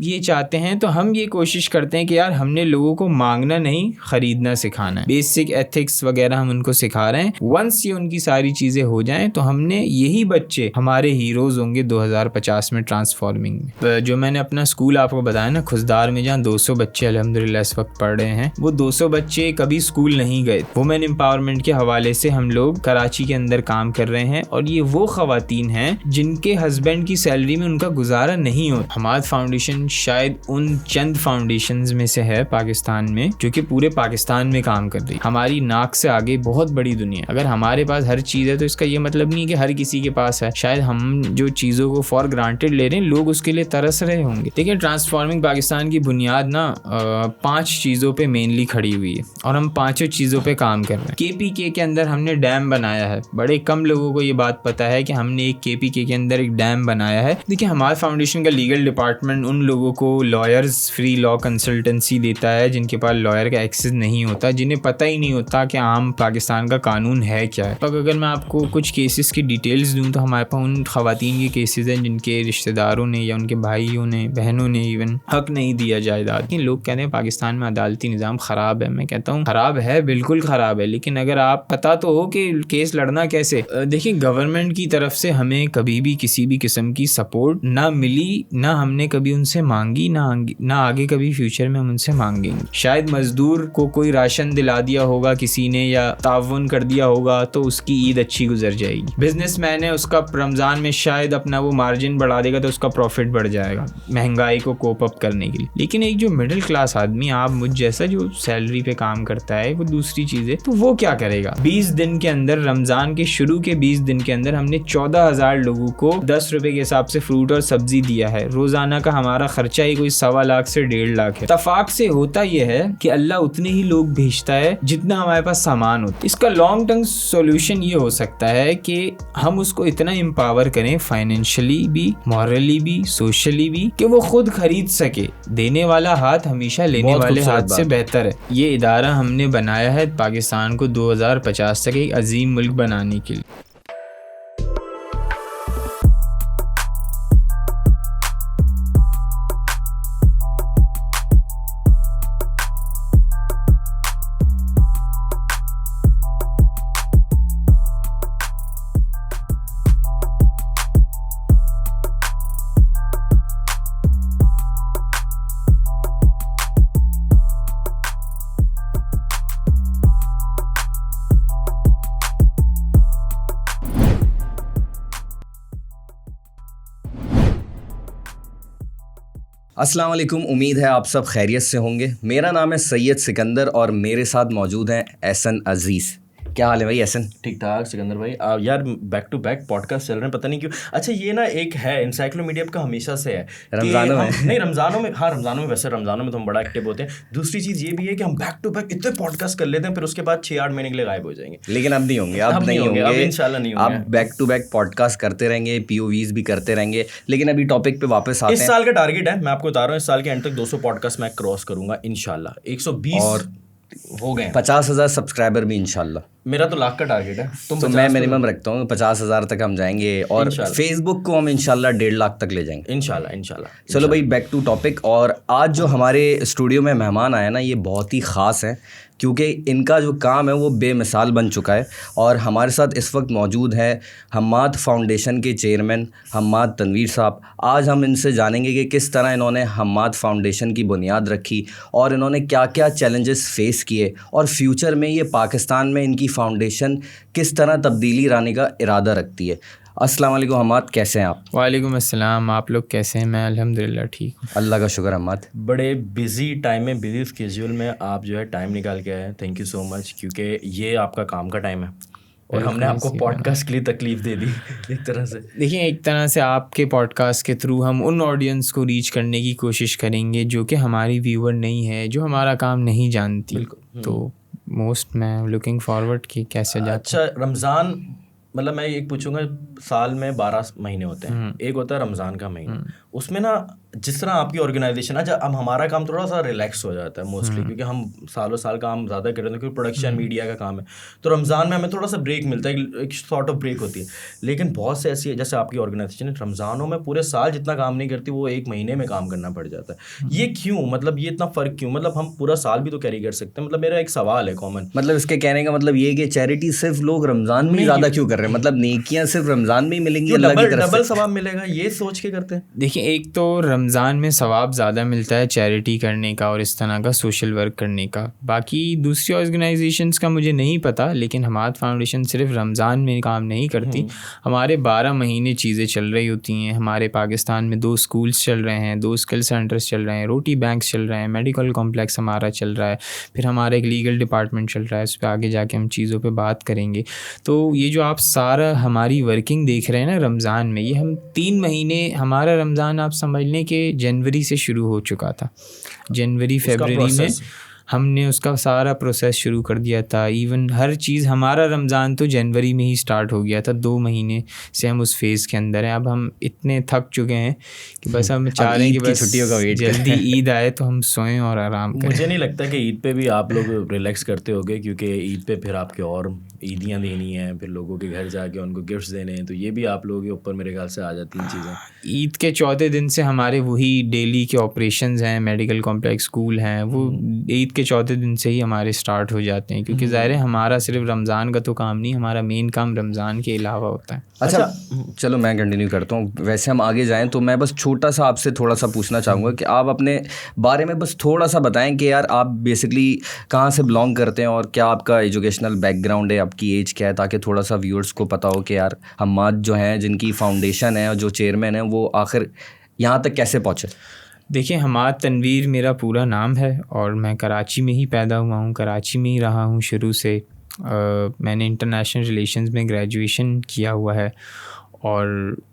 یہ چاہتے ہیں تو ہم یہ کوشش کرتے ہیں کہ یار ہم نے لوگوں کو مانگنا نہیں خریدنا سکھانا ہے. بیسک ایتھکس وغیرہ ہم ان کو سکھا رہے ہیں. ونس یہ ان کی ساری چیزیں ہو جائیں تو ہم نے یہی بچے ہمارے ہیروز ہوں گے 2050 میں ٹرانسفارمنگ میں. جو میں نے اپنا اسکول آپ کو بتایا نا کھزدار میں, جہاں 200 بچے الحمدللہ اس وقت پڑھ رہے ہیں, وہ 200 بچے کبھی اسکول نہیں گئے. وومن امپاورمنٹ کے حوالے سے ہم لوگ کراچی کے اندر کام کر رہے ہیں, اور یہ وہ خواتین ہیں جن کے ہسبینڈ کی سیلری میں ان کا گزارا نہیں ہوتا. حماد فاؤنڈیشن شاید ان چند فاؤنڈیشنز میں سے ہے پاکستان میں جو کہ پورے پاکستان میں کام کر رہی ہے. ہماری ناک سے آگے بہت بڑی دنیا. اگر ہمارے پاس ہر چیز ہے تو اس کا یہ مطلب نہیں کہ ہر کسی کے پاس ہے. شاید ہم جو چیزوں کو فار گرانٹیڈ لے رہے ہیں لوگ اس کے لیے ترس رہے ہوں گے. دیکھیں ٹرانسفارمنگ پاکستان کی بنیاد نا 5 چیزوں پہ مینلی کھڑی ہوئی ہے, اور ہم 5 چیزوں پہ کام کر رہے ہیں. KPK کے اندر ہم نے ڈیم بنایا ہے. بڑے کم لوگوں کو یہ بات پتا ہے کہ ہم نے ایک KPK کے اندر ایک ڈیم بنایا ہے. دیکھیں ہمارے فاؤنڈیشن کا لیگل ڈپارٹمنٹ ان لوگوں کو لائرز فری لا کنسلٹنسی دیتا ہے جن کے پاس لائر کا ایکسس نہیں ہوتا, جنہیں پتہ ہی نہیں ہوتا کہ عام پاکستان کا قانون ہے کیا ہے. تو اگر میں آپ کو کچھ کیسز کی ڈیٹیلز دوں تو ہمارے پاس ان خواتین کے کیسز ہیں جن کے رشتہ داروں نے یا ان کے بھائیوں نے بہنوں نے ایون حق نہیں دیا جائیداد. لوگ کہتے ہیں پاکستان میں عدالتی نظام خراب ہے. میں کہتا ہوں خراب ہے, بالکل خراب ہے, لیکن اگر آپ پتہ تو ہو کہ کیس لڑنا کیسے. دیکھیں گورنمنٹ کی طرف سے ہمیں کبھی بھی کسی بھی قسم کی سپورٹ نہ ملی, نہ ہم نے کبھی ان سے مانگی, نہ آگے کبھی فیوچر میں ہم ان سے مانگیں گے. شاید مزدور کو کوئی راشن دلا دیا ہوگا کسی نے یا تعاون کر دیا ہوگا تو اس کی عید اچھی گزر جائے گی. بزنس مین ہے, اس کا رمضان میں شاید اپنا وہ مارجن بڑھا دے گا تو اس کا پروفٹ بڑھ جائے گا مہنگائی کو کوپ اپ کرنے کے لیے. لیکن ایک جو مڈل کلاس آدمی, آپ مجھ جیسا جو سیلری پہ کام کرتا ہے, وہ دوسری چیز ہے, تو وہ کیا کرے گا. 20 دن کے اندر, رمضان کے شروع کے 20 دن کے اندر ہم نے 14,000 لوگوں کو 10 روپے کے حساب سے فروٹ اور سبزی دیا ہے. روزانہ کا ہمارا خرچہ ہی کوئی 1.25 لاکھ سے 1.5 لاکھ ہے. اتفاق سے ہوتا یہ ہے کہ اللہ اتنے ہی لوگ بھیجتا ہے جتنا ہمارے پاس سامان ہوتا ہے. اس کا لانگ ٹرم سولوشن یہ ہو سکتا ہے کہ ہم اس کو اتنا امپاور کریں فائنینشلی بھی, مورلی بھی, سوشلی بھی, کہ وہ خود خرید سکے. دینے والا ہاتھ ہمیشہ لینے والے ہاتھ سے بہتر ہے. یہ ادارہ ہم نے بنایا ہے پاکستان کو 2050 تک ایک عظیم ملک بنانے کے لیے. السلام علیکم, امید ہے آپ سب خیریت سے ہوں گے. میرا نام ہے سید سکندر اور میرے ساتھ موجود ہیں احسن عزیز. کیا حال ہے بھائی احسن؟ ٹھیک ٹھاک سکندر بھائی. یار back to back podcast چل رہے ہیں, پتہ نہیں کیوں. اچھا یہ نا ایک ہے انسائکلومیڈیا کا ہمیشہ سے ہے رمضانوں میں نہیں رمضانوں میں, ہاں رمضانوں میں, ویسے رمضانوں میں تو ہم بڑا ایکٹیو ہوتے ہیں. دوسری چیز یہ بھی ہے کہ ہم بیک ٹو بیک اتنے پوڈ کاسٹ کر لیتے ہیں پھر اس کے بعد 6-8 مہینے کے لیے غائب ہو جائیں گے. لیکن اب نہیں ہوں گے, اب نہیں ہوں گے, اب انشاءاللہ نہیں ہوں گے. اب back to back podcast کرتے رہیں گے, POVs بھی کرتے رہیں گے. لیکن ابھی ٹاپک پہ واپس آتے ہیں. اس سال کا ٹارگیٹ ہے, میں آپ کو بتا رہا ہوں, اس سال کے اینڈ تک 200 پوڈ کاسٹ میں کراس کروں گا انشاءاللہ. 120 اور ہو گئے, 50,000 سبسکرائبر بھی انشاءاللہ. میرا تو 1,00,000 کا ٹارگیٹ ہے. تو میں منیمم رکھتا ہوں 50,000 تک ہم جائیں گے, اور فیس بک کو ہم انشاءاللہ 1.5 لاکھ تک لے جائیں گے انشاءاللہ. چلو بھائی بیک ٹو ٹاپک. اور آج جو ہمارے اسٹوڈیو میں مہمان آیا نا, یہ بہت ہی خاص ہیں کیونکہ ان کا جو کام ہے وہ بے مثال بن چکا ہے. اور ہمارے ساتھ اس وقت موجود ہے حماد فاؤنڈیشن کے چیئرمین حماد تنویر صاحب. آج ہم ان سے جانیں گے کہ کس طرح انہوں نے حماد فاؤنڈیشن کی بنیاد رکھی اور انہوں نے کیا کیا چیلنجز فیس کیے, اور فیوچر میں یہ پاکستان میں ان کی فاؤنڈیشن کس طرح تبدیلی لانے کا ارادہ رکھتی ہے. السلام علیکم حماد, کیسے ہیں آپ؟ وعلیکم السلام, آپ لوگ کیسے ہیں؟ میں الحمدللہ ٹھیک ہوں. اللہ کا شکر. حماد بڑے بزی ٹائم میں, بزی اسکیجول میں آپ جو ہے ٹائم نکال کے آئے, تھینک یو سو مچ, کیونکہ یہ آپ کا کام کا ٹائم ہے اور ہم نے آپ کو پوڈ کاسٹ کے لیے تکلیف دے دی ایک طرح سے. دیکھیں ایک طرح سے آپ کے پوڈ کاسٹ کے تھرو ہم ان آڈینس کو ریچ کرنے کی کوشش کریں گے جو کہ ہماری ویور نہیں ہے, جو ہمارا کام نہیں جانتی. بالکل. تو موسٹ میں لوکنگ فارورڈ کہ کیسے جاتا. اچھا رمضان, مطلب میں ایک پوچھوں گا, سال میں 12 مہینے ہوتے ہیں, ایک ہوتا ہے رمضان کا مہینہ, اس میں نا جس طرح آپ کی آرگنائزیشن ہے, اب ہمارا کام تھوڑا سا ریلیکس ہو جاتا ہے موسٹلی, کیونکہ ہم سالوں سال کام زیادہ کر رہے ہیں, کیونکہ پروڈکشن میڈیا کا کام ہے, تو رمضان میں ہمیں تھوڑا سا بریک ملتا ہے, ایک سارٹ آف بریک ہوتی ہے. لیکن بہت سے ایسی ہے جیسے آپ کی آرگنائزیشن ہے, رمضانوں میں پورے سال جتنا کام نہیں کرتی وہ ایک مہینے میں کام کرنا پڑ جاتا ہے. یہ کیوں, مطلب یہ اتنا فرق کیوں؟ مطلب ہم پورا سال بھی تو کیری کر سکتے ہیں. مطلب میرا ایک سوال ہے کامن, مطلب اس کے کہنے کا مطلب یہ کہ چیریٹی صرف لوگ رمضان میں زیادہ کیوں کر رہے ہیں, مطلب نیکیاں صرف رمضان میں ہی ملیں گی, اللہ کی طرف سے ڈبل ثواب ملے گا, یہ سوچ کے کرتے ہیں. دیکھیں, ایک تو رمضان میں ثواب زیادہ ملتا ہے چیریٹی کرنے کا اور اس طرح کا سوشل ورک کرنے کا. باقی دوسری آرگنائزیشنس کا مجھے نہیں پتہ, لیکن ہمارا فاؤنڈیشن صرف رمضان میں کام نہیں کرتی. ہمارے 12 مہینے چیزیں چل رہی ہوتی ہیں. ہمارے پاکستان میں 2 اسکولس چل رہے ہیں, 2 اسکل سینٹرز چل رہے ہیں, روٹی بینکس چل رہے ہیں, میڈیکل کمپلیکس ہمارا چل رہا ہے, پھر ہمارا ایک لیگل ڈپارٹمنٹ چل رہا ہے. اس پہ آگے جا کے ہم چیزوں پہ بات کریں گے. تو یہ جو آپ سارا ہماری ورکنگ دیکھ رہے ہیں نا رمضان میں, یہ ہم 3 مہینے, ہمارا رمضان آپ سمجھ لیں کہ جنوری سے شروع ہو چکا تھا. جنوری فیبرری میں ہم نے اس کا سارا پروسیس شروع کر دیا تھا. ایون ہر چیز, ہمارا رمضان تو جنوری میں ہی سٹارٹ ہو گیا تھا. 2 مہینے سے ہم اس فیز کے اندر ہیں. اب ہم اتنے تھک چکے ہیں کہ بس ہم چاہ رہے ہیں کہ بس چھٹیوں کا ویٹ جلدی عید آئے تو ہم سوئیں اور آرام کریں. مجھے نہیں لگتا کہ عید پہ بھی آپ لوگ ریلیکس کرتے ہوگے, کیونکہ عید پہ پھر آپ کے اور عیدیاں دینی ہیں, پھر لوگوں کے گھر جا کے ان کو گفٹس دینے ہیں, تو یہ بھی آپ لوگوں کے اوپر میرے خیال سے آ جاتی ہیں چیزیں. عید کے 4تھے دن سے ہمارے وہی ڈیلی کے آپریشنز ہیں, میڈیکل کمپلیکس, اسکول ہیں, وہ عید کے 4تھے دن سے ہی ہمارے اسٹارٹ ہو جاتے ہیں, کیونکہ ظاہر ہے ہمارا صرف رمضان کا تو کام نہیں, ہمارا مین کام رمضان کے علاوہ ہوتا ہے. اچھا چلو میں کنٹینیو کرتا ہوں. ویسے ہم آگے جائیں تو میں بس چھوٹا سا آپ سے تھوڑا سا پوچھنا چاہوں گا کہ آپ اپنے بارے میں بس تھوڑا سا بتائیں کہ یار آپ بیسکلی کہاں سے بلانگ کرتے ہیں اور کیا آپ کا ایجوکیشنل بیک گراؤنڈ ہے, آپ کی ایج کیا ہے, تاکہ تھوڑا سا ویورز کو پتہ ہو کہ یار حماد جو ہیں, جن کی فاؤنڈیشن ہے اور جو چیئرمین ہیں, وہ آخر یہاں تک کیسے پہنچے. دیکھیں, حماد تنویر میرا پورا نام ہے اور میں کراچی میں ہی پیدا ہوا ہوں, کراچی میں ہی رہا ہوں شروع سے. میں نے انٹرنیشنل ریلیشنز میں گریجویشن کیا ہوا ہے, اور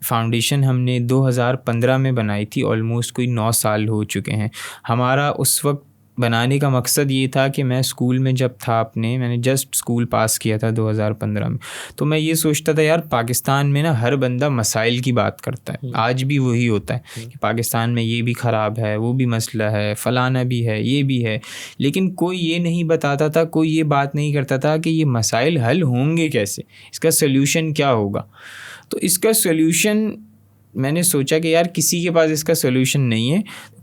فاؤنڈیشن ہم نے 2015 میں بنائی تھی. آلموسٹ کوئی 9 سال ہو چکے ہیں. ہمارا اس وقت بنانے کا مقصد یہ تھا کہ میں اسکول میں جب تھا میں نے جسٹ اسکول پاس کیا تھا 2015 میں, تو میں یہ سوچتا تھا یار پاکستان میں نا ہر بندہ مسائل کی بات کرتا ہے, آج بھی وہی ہوتا ہے کہ پاکستان میں یہ بھی خراب ہے, وہ بھی مسئلہ ہے, فلانا بھی ہے, یہ بھی ہے, لیکن کوئی یہ نہیں بتاتا تھا, کوئی یہ بات نہیں کرتا تھا کہ یہ مسائل حل ہوں گے کیسے, اس کا سلیوشن کیا ہوگا. تو اس کا سلیوشن میں نے سوچا کہ یار کسی کے پاس اس کا سلیوشن نہیں ہے,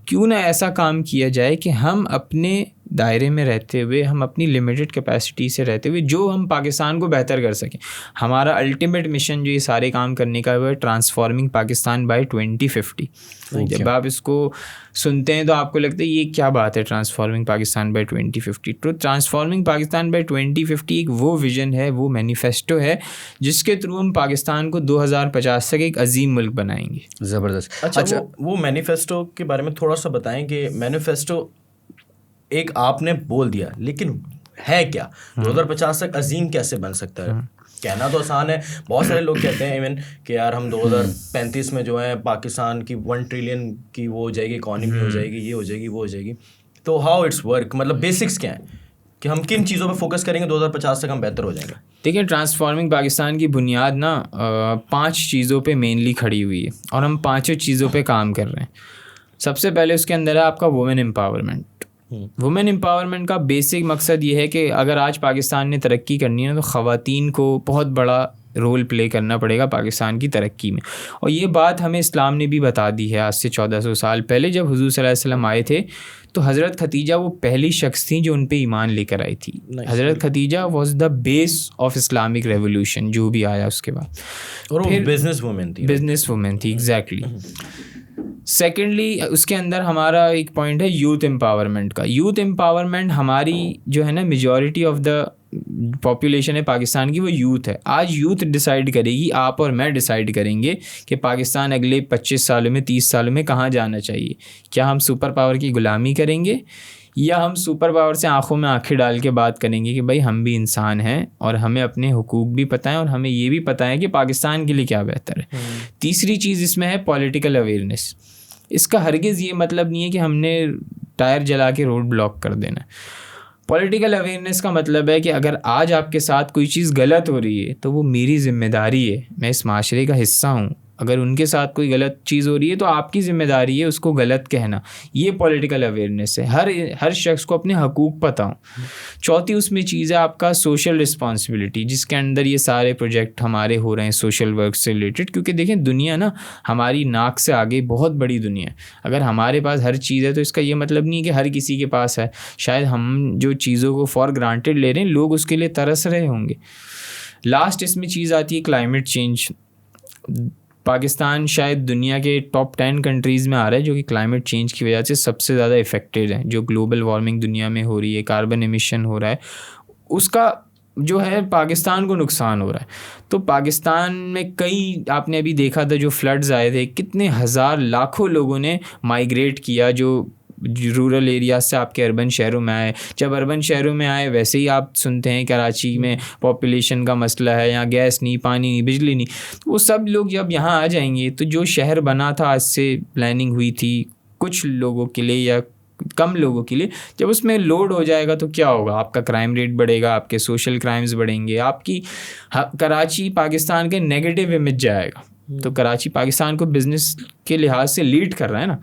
کیوں نہ ایسا کام کیا جائے کہ ہم اپنے دائرے میں رہتے ہوئے, ہم اپنی لمیٹڈ کیپیسٹی سے رہتے ہوئے جو ہم پاکستان کو بہتر کر سکیں. ہمارا الٹیمیٹ مشن جو یہ سارے کام کرنے کا وہ ہے ٹرانسفارمنگ پاکستان بائی 2050. جب آپ اس کو سنتے ہیں تو آپ کو لگتا ہے یہ کیا بات ہے ٹرانسفارمنگ پاکستان بائی 2050. تو ٹرانسفارمنگ پاکستان بائی 2050 ایک وہ ویژن ہے, وہ مینیفیسٹو ہے جس کے تھرو ہم پاکستان کو 2050 تک ایک عظیم ملک بنائیں گے. زبردست. اچھا وہ مینیفیسٹو کے بارے میں تھوڑا سا بتائیں کہ مینیفیسٹو ایک آپ نے بول دیا, لیکن ہے کیا 2050 تک عظیم کیسے بن سکتا ہے؟ کہنا تو آسان ہے, بہت سارے لوگ کہتے ہیں ایون کہ یار ہم 2035 میں جو ہے پاکستان کی 1 ٹریلین کی وہ ہو جائے گی, اکانومی ہو جائے گی, یہ ہو جائے گی, وہ ہو جائے گی. تو ہاؤ اٹس ورک, مطلب بیسکس کیا ہیں کہ ہم کن چیزوں پہ فوکس کریں گے 2050 تک ہم بہتر ہو جائیں گے؟ دیکھیں, ٹرانسفارمنگ پاکستان کی بنیاد نا 5 چیزوں پہ مینلی کھڑی ہوئی ہے, اور ہم 5 چیزوں پہ کام کر رہے ہیں. سب سے پہلے اس کے اندر ہے آپ کا وومن امپاورمنٹ. وومن امپاورمنٹ کا بیسک مقصد یہ ہے کہ اگر آج پاکستان نے ترقی کرنی ہے تو خواتین کو بہت بڑا رول پلے کرنا پڑے گا پاکستان کی ترقی میں. اور یہ بات ہمیں اسلام نے بھی بتا دی ہے. آج سے 1400 سال پہلے جب حضور صلی اللہ علیہ وسلم آئے تھے تو حضرت ختیجہ وہ پہلی شخص تھیں جو ان پہ ایمان لے کر آئی تھی. حضرت Khatija was the base of Islamic revolution, جو بھی آیا اس کے بعد. اور وہ بزنس وومن تھی. ایگزیکٹلی. سیکنڈلی اس کے اندر ہمارا ایک پوائنٹ ہے یوتھ امپاورمنٹ کا. یوتھ امپاورمنٹ ہماری جو ہے نا میجورٹی آف دا پاپولیشن ہے پاکستان کی, وہ یوتھ ہے. آج یوتھ ڈیسائیڈ کرے گی, آپ اور میں ڈیسائیڈ کریں گے کہ پاکستان اگلے 25 سالوں میں 30 سالوں میں کہاں جانا چاہیے. کیا ہم سپر پاور کی غلامی کریں گے, یا ہم سپر پاور سے آنکھوں میں آنکھیں ڈال کے بات کریں گے کہ بھائی ہم بھی انسان ہیں اور ہمیں اپنے حقوق بھی پتہ ہیں اور ہمیں یہ بھی پتہ ہے کہ پاکستان کے لیے کیا بہتر ہے. تیسری چیز اس میں ہے پولیٹیکل اویئرنیس. اس کا ہرگز یہ مطلب نہیں ہے کہ ہم نے ٹائر جلا کے روڈ بلاک کر دینا. پولیٹیکل اویئرنیس کا مطلب ہے کہ اگر آج آپ کے ساتھ کوئی چیز غلط ہو رہی ہے تو وہ میری ذمہ داری ہے, میں اس معاشرے کا حصہ ہوں, اگر ان کے ساتھ کوئی غلط چیز ہو رہی ہے تو آپ کی ذمہ داری ہے اس کو غلط کہنا. یہ پولیٹیکل اویئرنیس ہے, ہر شخص کو اپنے حقوق پتہ ہوں. چوتھی اس میں چیز ہے آپ کا سوشل رسپانسبلٹی, جس کے اندر یہ سارے پروجیکٹ ہمارے ہو رہے ہیں سوشل ورک سے ریلیٹڈ, کیونکہ دیکھیں دنیا نا ہماری ناک سے آگے بہت بڑی دنیا ہے. اگر ہمارے پاس ہر چیز ہے تو اس کا یہ مطلب نہیں کہ ہر کسی کے پاس ہے. شاید ہم جو چیزوں کو فار گرانٹیڈ لے رہے ہیں, لوگ اس کے لیے ترس رہے ہوں گے. لاسٹ اس میں چیز آتی ہے کلائمیٹ چینج. پاکستان شاید دنیا کے ٹاپ 10 کنٹریز میں آ رہا ہے جو کہ کلائمیٹ چینج کی وجہ سے سب سے زیادہ افیکٹڈ ہے. جو گلوبل وارمنگ دنیا میں ہو رہی ہے, کاربن ایمیشن ہو رہا ہے, اس کا جو ہے پاکستان کو نقصان ہو رہا ہے. تو پاکستان میں کئی آپ نے ابھی دیکھا تھا جو فلڈز آئے تھے, کتنے ہزار لاکھوں لوگوں نے مائیگریٹ کیا جو رورل ایریاز سے آپ کے اربن شہروں میں آئے. جب اربن شہروں میں آئے ویسے ہی آپ سنتے ہیں کراچی میں پاپولیشن کا مسئلہ ہے, یہاں گیس نہیں, پانی نہیں, بجلی نہیں. وہ سب لوگ جب یہاں آ جائیں گے تو جو شہر بنا تھا آج سے پلاننگ ہوئی تھی کچھ لوگوں کے لیے یا کم لوگوں کے لیے, جب اس میں لوڈ ہو جائے گا تو کیا ہوگا؟ آپ کا کرائم ریٹ بڑھے گا, آپ کے سوشل کرائمز بڑھیں گے, آپ کی کراچی پاکستان کے نیگیٹو امیج جائے گا. تو کراچی پاکستان کو بزنس کے لحاظ سے لیڈ کر رہا ہے نا,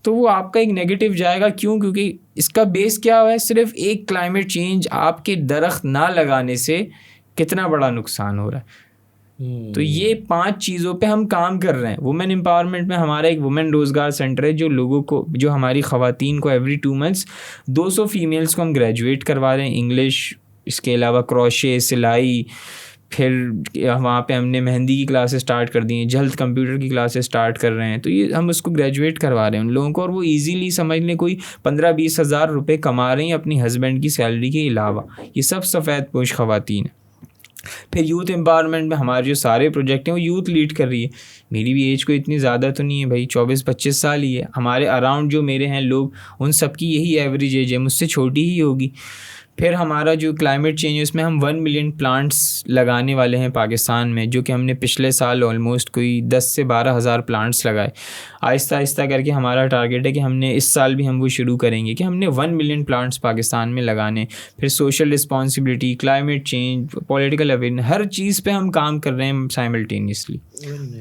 تو وہ آپ کا ایک نیگیٹو جائے گا. کیوں؟ کیونکہ اس کا بیس کیا ہوا ہے, صرف ایک کلائمیٹ چینج آپ کے درخت نہ لگانے سے کتنا بڑا نقصان ہو رہا ہے. تو یہ 5 چیزوں پہ ہم کام کر رہے ہیں. وومن امپاورمنٹ میں ہمارا ایک وومن روزگار سینٹر ہے جو لوگوں کو, جو ہماری خواتین کو ایوری 2 months 200 فیمیلس کو ہم گریجویٹ کروا رہے ہیں انگلش, اس کے علاوہ کروشے, سلائی. پھر وہاں پہ ہم نے مہندی کی کلاسز اسٹارٹ کر دی ہیں, جلد کمپیوٹر کی کلاسز اسٹارٹ کر رہے ہیں. تو یہ ہم اس کو گریجویٹ کروا رہے ہیں ان لوگوں کو, اور وہ ایزیلی سمجھ لیں کوئی 15-20 ہزار روپے کما رہے ہیں اپنی ہسبینڈ کی سیلری کے علاوہ. یہ سب سفید پوش خواتین ہیں. پھر یوتھ امپاورمنٹ میں ہمارے جو سارے پروجیکٹ ہیں وہ یوتھ لیڈ کر رہی ہے. میری بھی ایج کوئی اتنی زیادہ تو نہیں ہے بھائی, 24-25 سال ہی ہے. ہمارے اراؤنڈ جو میرے ہیں لوگ, ان سب کی یہی ایوریج ایج ہے, مجھ سے چھوٹی ہی ہوگی. پھر ہمارا جو کلائمیٹ چینج ہے اس میں ہم 1 ملین پلانٹس لگانے والے ہیں پاکستان میں, جو کہ ہم نے پچھلے سال آلموسٹ کوئی 10 سے 12 ہزار پلانٹس لگائے. آہستہ آہستہ کر کے ہمارا ٹارگیٹ ہے کہ ہم نے اس سال بھی ہم وہ شروع کریں گے کہ ہم نے 1 ملین پلانٹس پاکستان میں لگانے. پھر social responsibility, climate change, political awareness, ہر چیز پہ ہم کام کر رہے ہیں سائملٹینیسلی.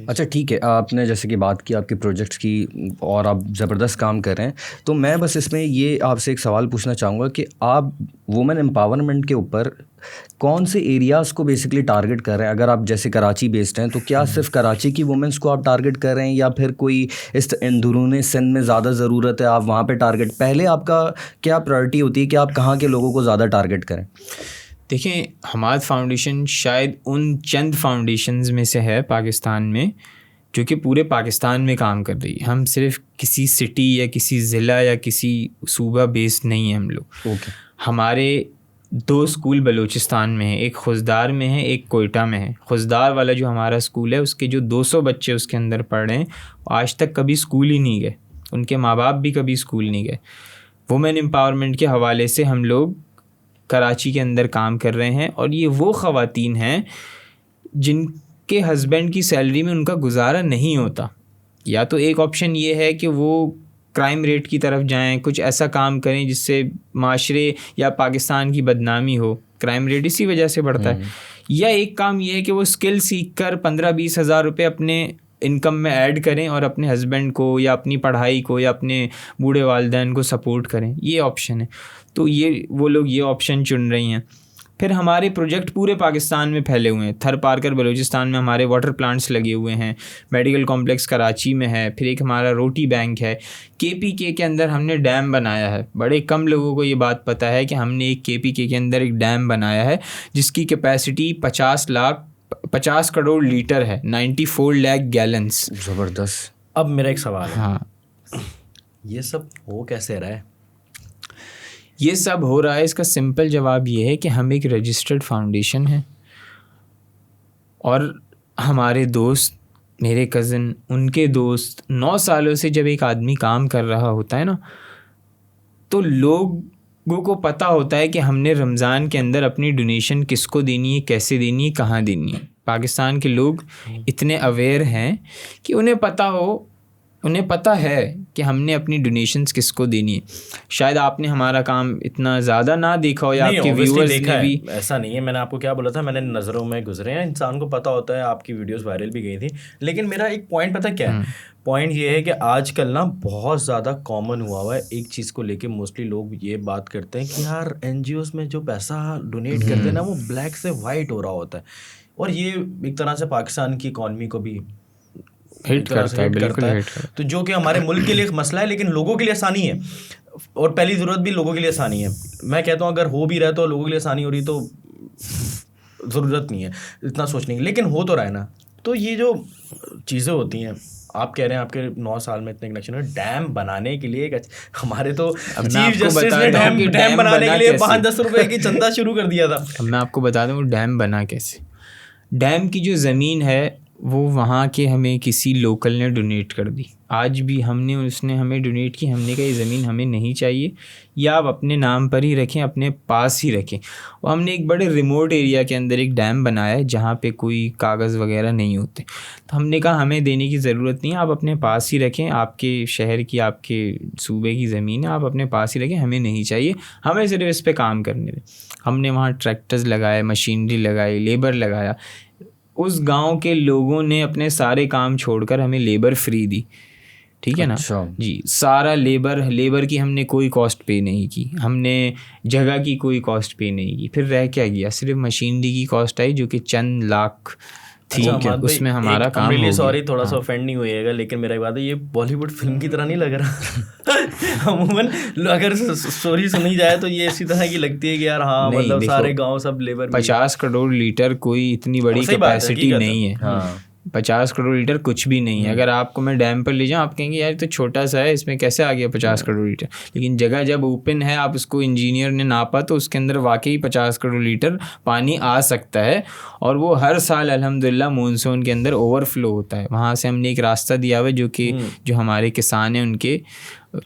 اچھا ٹھیک ہے, آپ نے جیسے کہ بات کی آپ کے پروجیکٹس کی اور آپ زبردست کام کر رہے ہیں, تو میں بس اس میں یہ آپ سے ایک سوال پوچھنا چاہوں گا کہ آپ وومن امپاورمنٹ کے اوپر کون سے ایریاز کو بیسکلی ٹارگٹ کر رہے ہیں؟ اگر آپ جیسے کراچی بیسڈ ہیں تو کیا صرف کراچی کی وومنس کو آپ ٹارگٹ کر رہے ہیں, یا پھر کوئی اس اندرون سندھ میں زیادہ ضرورت ہے آپ وہاں پہ ٹارگٹ, پہلے آپ کا کیا پرائرٹی ہوتی ہے کہ آپ کہاں کے لوگوں کو زیادہ ٹارگٹ کریں؟ دیکھیں, حماد فاؤنڈیشن شاید ان چند فاؤنڈیشنز میں سے ہے پاکستان میں جو کہ پورے پاکستان میں کام کر رہی ہے. ہم صرف کسی سٹی یا کسی ضلع یا کسی صوبہ بیسڈ نہیں ہیں ہم لوگ. ہمارے 2 اسکول بلوچستان میں ہیں, ایک خزدار میں ہے, ایک کوئٹہ میں ہے. خزدار والا جو ہمارا اسکول ہے اس کے جو 200 بچے اس کے اندر پڑھ رہے ہیں آج تک کبھی اسکول ہی نہیں گئے, ان کے ماں باپ بھی کبھی اسکول نہیں گئے. وومن امپاورمنٹ کے حوالے سے ہم لوگ کراچی کے اندر کام کر رہے ہیں, اور یہ وہ خواتین ہیں جن کے ہسبینڈ کی سیلری میں ان کا گزارا نہیں ہوتا. یا تو ایک آپشن یہ ہے کہ وہ کرائم ریٹ کی طرف جائیں, کچھ ایسا کام کریں جس سے معاشرے یا پاکستان کی بدنامی ہو, کرائم ریٹ اسی وجہ سے بڑھتا ہے. یا ایک کام یہ ہے کہ وہ اسکل سیکھ کر 15-20 ہزار روپے اپنے انکم میں ایڈ کریں اور اپنے ہسبینڈ کو یا اپنی پڑھائی کو یا اپنے بوڑھے والدین کو سپورٹ کریں. یہ آپشن ہے. تو یہ وہ لوگ یہ آپشن چن رہی ہیں. پھر ہمارے پروجیکٹ پورے پاکستان میں پھیلے ہوئے ہیں. تھر پارکر بلوچستان میں ہمارے واٹر پلانٹس لگے ہوئے ہیں, میڈیکل کمپلیکس کراچی میں ہے, پھر ایک ہمارا روٹی بینک ہے. KPK کے اندر ہم نے ڈیم بنایا ہے. بڑے کم لوگوں کو یہ بات پتہ ہے کہ ہم نے ایک KPK کے اندر ایک ڈیم بنایا ہے جس کی کیپیسٹی 50 کروڑ لیٹر ہے, 94 لاکھ گیلنس. زبردست. اب میرا ایک سوال ہے, ہاں, یہ سب ہو کیسے رہا ہے؟ یہ سب ہو رہا ہے, اس کا سمپل جواب یہ ہے کہ ہم ایک رجسٹرڈ فاؤنڈیشن ہیں, اور ہمارے دوست, میرے کزن, ان کے دوست, 9 سالوں سے جب ایک آدمی کام کر رہا ہوتا ہے نا, تو لوگوں کو پتہ ہوتا ہے کہ ہم نے رمضان کے اندر اپنی ڈونیشن کس کو دینی ہے, کیسے دینی ہے, کہاں دینی ہے. پاکستان کے لوگ اتنے اویئر ہیں کہ انہیں پتہ ہو انہیں پتہ ہے کہ ہم نے اپنی ڈونیشنز کس کو دینی ہے. شاید آپ نے ہمارا کام اتنا زیادہ نہ دیکھا ہو یا آپ کے ویورز نے بھی. ایسا نہیں ہے, میں نے آپ کو کیا بولا تھا, میں نے نظروں میں گزرے ہیں, انسان کو پتہ ہوتا ہے. آپ کی ویڈیوز وائرل بھی گئی تھی, لیکن میرا ایک پوائنٹ پتہ کیا ہے, پوائنٹ یہ ہے کہ آج کل نا بہت زیادہ کامن ہوا ہے ایک چیز کو لے کے. موسٹلی لوگ یہ بات کرتے ہیں کہ یار این جی اوز میں جو پیسہ ڈونیٹ کرتے ہیں نا وہ بلیک سے وائٹ ہو رہا ہوتا ہے, اور یہ ایک طرح سے پاکستان کی اکانومی کو بھی ہٹ کرتا ہے, بالکل ہٹ. تو جو کہ ہمارے ملک کے لیے ایک مسئلہ ہے, لیکن لوگوں کے لیے آسانی ہے, اور پہلی ضرورت بھی لوگوں کے لیے آسانی ہے. میں کہتا ہوں اگر ہو بھی رہا ہے تو لوگوں کے لیے آسانی ہو رہی تو ضرورت نہیں ہے اتنا سوچنے کی, لیکن ہو تو رہا ہے نا. تو یہ جو چیزیں ہوتی ہیں, آپ کہہ رہے ہیں آپ کے 9 سال میں اتنے کنیکشن ہے, ڈیم بنانے کے لیے ہمارے تو چیف جسٹس نے ڈیم بنانے کے لیے 5-10 روپے کی چندہ شروع کر دیا تھا. اب میں آپ کو بتا دوں وہ ڈیم بنا کیسے. ڈیم کی جو زمین ہے وہ وہاں کے ہمیں کسی لوکل نے ڈونیٹ کر دی. آج بھی اس نے ہمیں ڈونیٹ کی, ہم نے کہا یہ زمین ہمیں نہیں چاہیے, یا آپ اپنے نام پر ہی رکھیں, اپنے پاس ہی رکھیں. اور ہم نے ایک بڑے ریموٹ ایریا کے اندر ایک ڈیم بنایا ہے جہاں پہ کوئی کاغذ وغیرہ نہیں ہوتے. تو ہم نے کہا ہمیں دینے کی ضرورت نہیں ہے, آپ اپنے پاس ہی رکھیں, آپ کے شہر کی, آپ کے صوبے کی زمین ہے, آپ اپنے پاس ہی رکھیں, ہمیں نہیں چاہیے, ہمیں صرف اس پہ کام کرنے دیں. ہم نے وہاں ٹریکٹرز لگائے, مشینری لگائی, لیبر لگایا. اس گاؤں کے لوگوں نے اپنے سارے کام چھوڑ کر ہمیں لیبر فری دی. ٹھیک ہے نا جی, سارا لیبر کی ہم نے کوئی کاسٹ پے نہیں کی, ہم نے جگہ کی کوئی کاسٹ پے نہیں کی. پھر رہ کیا گیا, صرف مشینری کی کاسٹ آئی جو کہ چند لاکھ تھی, اس میں ہمارا کام ہو گیا. سوری تھوڑا سا آفینڈ نہیں ہوئے گا, لیکن میرا بات ہے یہ بالی ووڈ فلم کی طرح نہیں لگ رہا. عموماً اگر اسٹوری سنی جائے تو یہ اسی طرح کی لگتی ہے کہ یار ہاں مطلب سارے گاؤں سب لیبر. 50 کروڑ لیٹر کوئی اتنی بڑی کیپیسٹی نہیں ہے. 50 کروڑ لیٹر کچھ بھی نہیں ہے. اگر آپ کو میں ڈیم پر لے جاؤں آپ کہیں گے یار تو چھوٹا سا ہے, اس میں کیسے آ گیا 50 کروڑ لیٹر. لیکن جگہ جب اوپن ہے, آپ اس کو انجینئر نے ناپا تو اس کے اندر واقعی 50 کروڑ لیٹر پانی آ سکتا ہے. اور وہ ہر سال الحمدللہ مونسون کے اندر اوور فلو ہوتا ہے. وہاں سے ہم نے ایک راستہ دیا ہوا ہے جو ہمارے کسان ہیں ان کے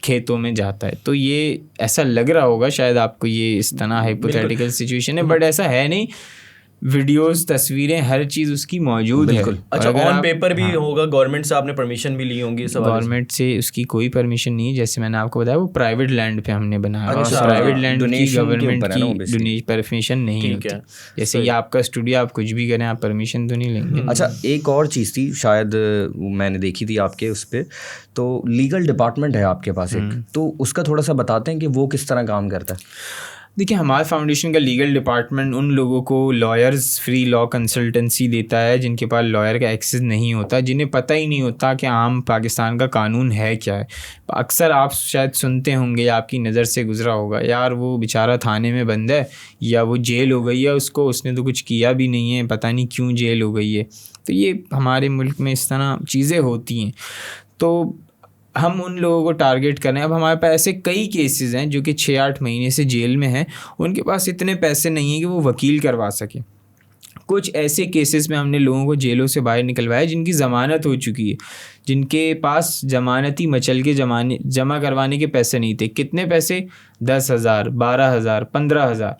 کھیتوں میں جاتا ہے. تو یہ ایسا لگ رہا ہوگا شاید آپ کو یہ اس طرح ہائپوتھیٹیکل سچویشن ہے, بٹ ایسا ہے نہیں. ویڈیوز, تصویریں, ہر چیز اس کی موجود ہے. اچھا آن پیپر بھی ہوگا, گورنمنٹ سے آپ نے پرمیشن بھی لی ہوں گی؟ گورنمنٹ سے اس کی کوئی پرمیشن نہیں ہے. جیسے میں نے آپ کو بتایا وہ پرائیویٹ لینڈ پہ ہم نے بنایا, پرائیویٹ لینڈ کی گورنمنٹ کی پرمیشن نہیں ہوتی. جیسے یہ آپ کا اسٹوڈیو, آپ کچھ بھی کریں آپ پرمیشن تو نہیں لیں گے. اچھا ایک اور چیز تھی شاید میں نے دیکھی تھی آپ کے اس پہ, تو لیگل ڈپارٹمنٹ ہے آپ کے پاس ایک, تو اس کا تھوڑا سا بتاتے ہیں کہ وہ کس طرح کام کرتا ہے. دیکھیں ہمارے فاؤنڈیشن کا لیگل ڈپارٹمنٹ ان لوگوں کو لائرز فری لا کنسلٹنسی دیتا ہے جن کے پاس لائر کا ایکسیس نہیں ہوتا, جنہیں پتہ ہی نہیں ہوتا کہ عام پاکستان کا قانون ہے کیا ہے. اکثر آپ شاید سنتے ہوں گے یا آپ کی نظر سے گزرا ہوگا, یار وہ بیچارہ تھانے میں بند ہے یا وہ جیل ہو گئی ہے اس نے تو کچھ کیا بھی نہیں ہے, پتہ نہیں کیوں جیل ہو گئی ہے. تو یہ ہمارے ملک میں اس طرح چیزیں ہوتی ہیں. تو ہم ان لوگوں کو ٹارگیٹ کر رہے ہیں. اب ہمارے پاس ایسے کئی کیسز ہیں جو کہ 6-8 مہینے سے جیل میں ہیں, ان کے پاس اتنے پیسے نہیں ہیں کہ وہ وکیل کروا سکیں. کچھ ایسے کیسز میں ہم نے لوگوں کو جیلوں سے باہر نکلوایا جن کی ضمانت ہو چکی ہے, جن کے پاس ضمانتی مچل کے جمع کروانے کے پیسے نہیں تھے. کتنے پیسے؟ 10,000, 12,000, 15,000.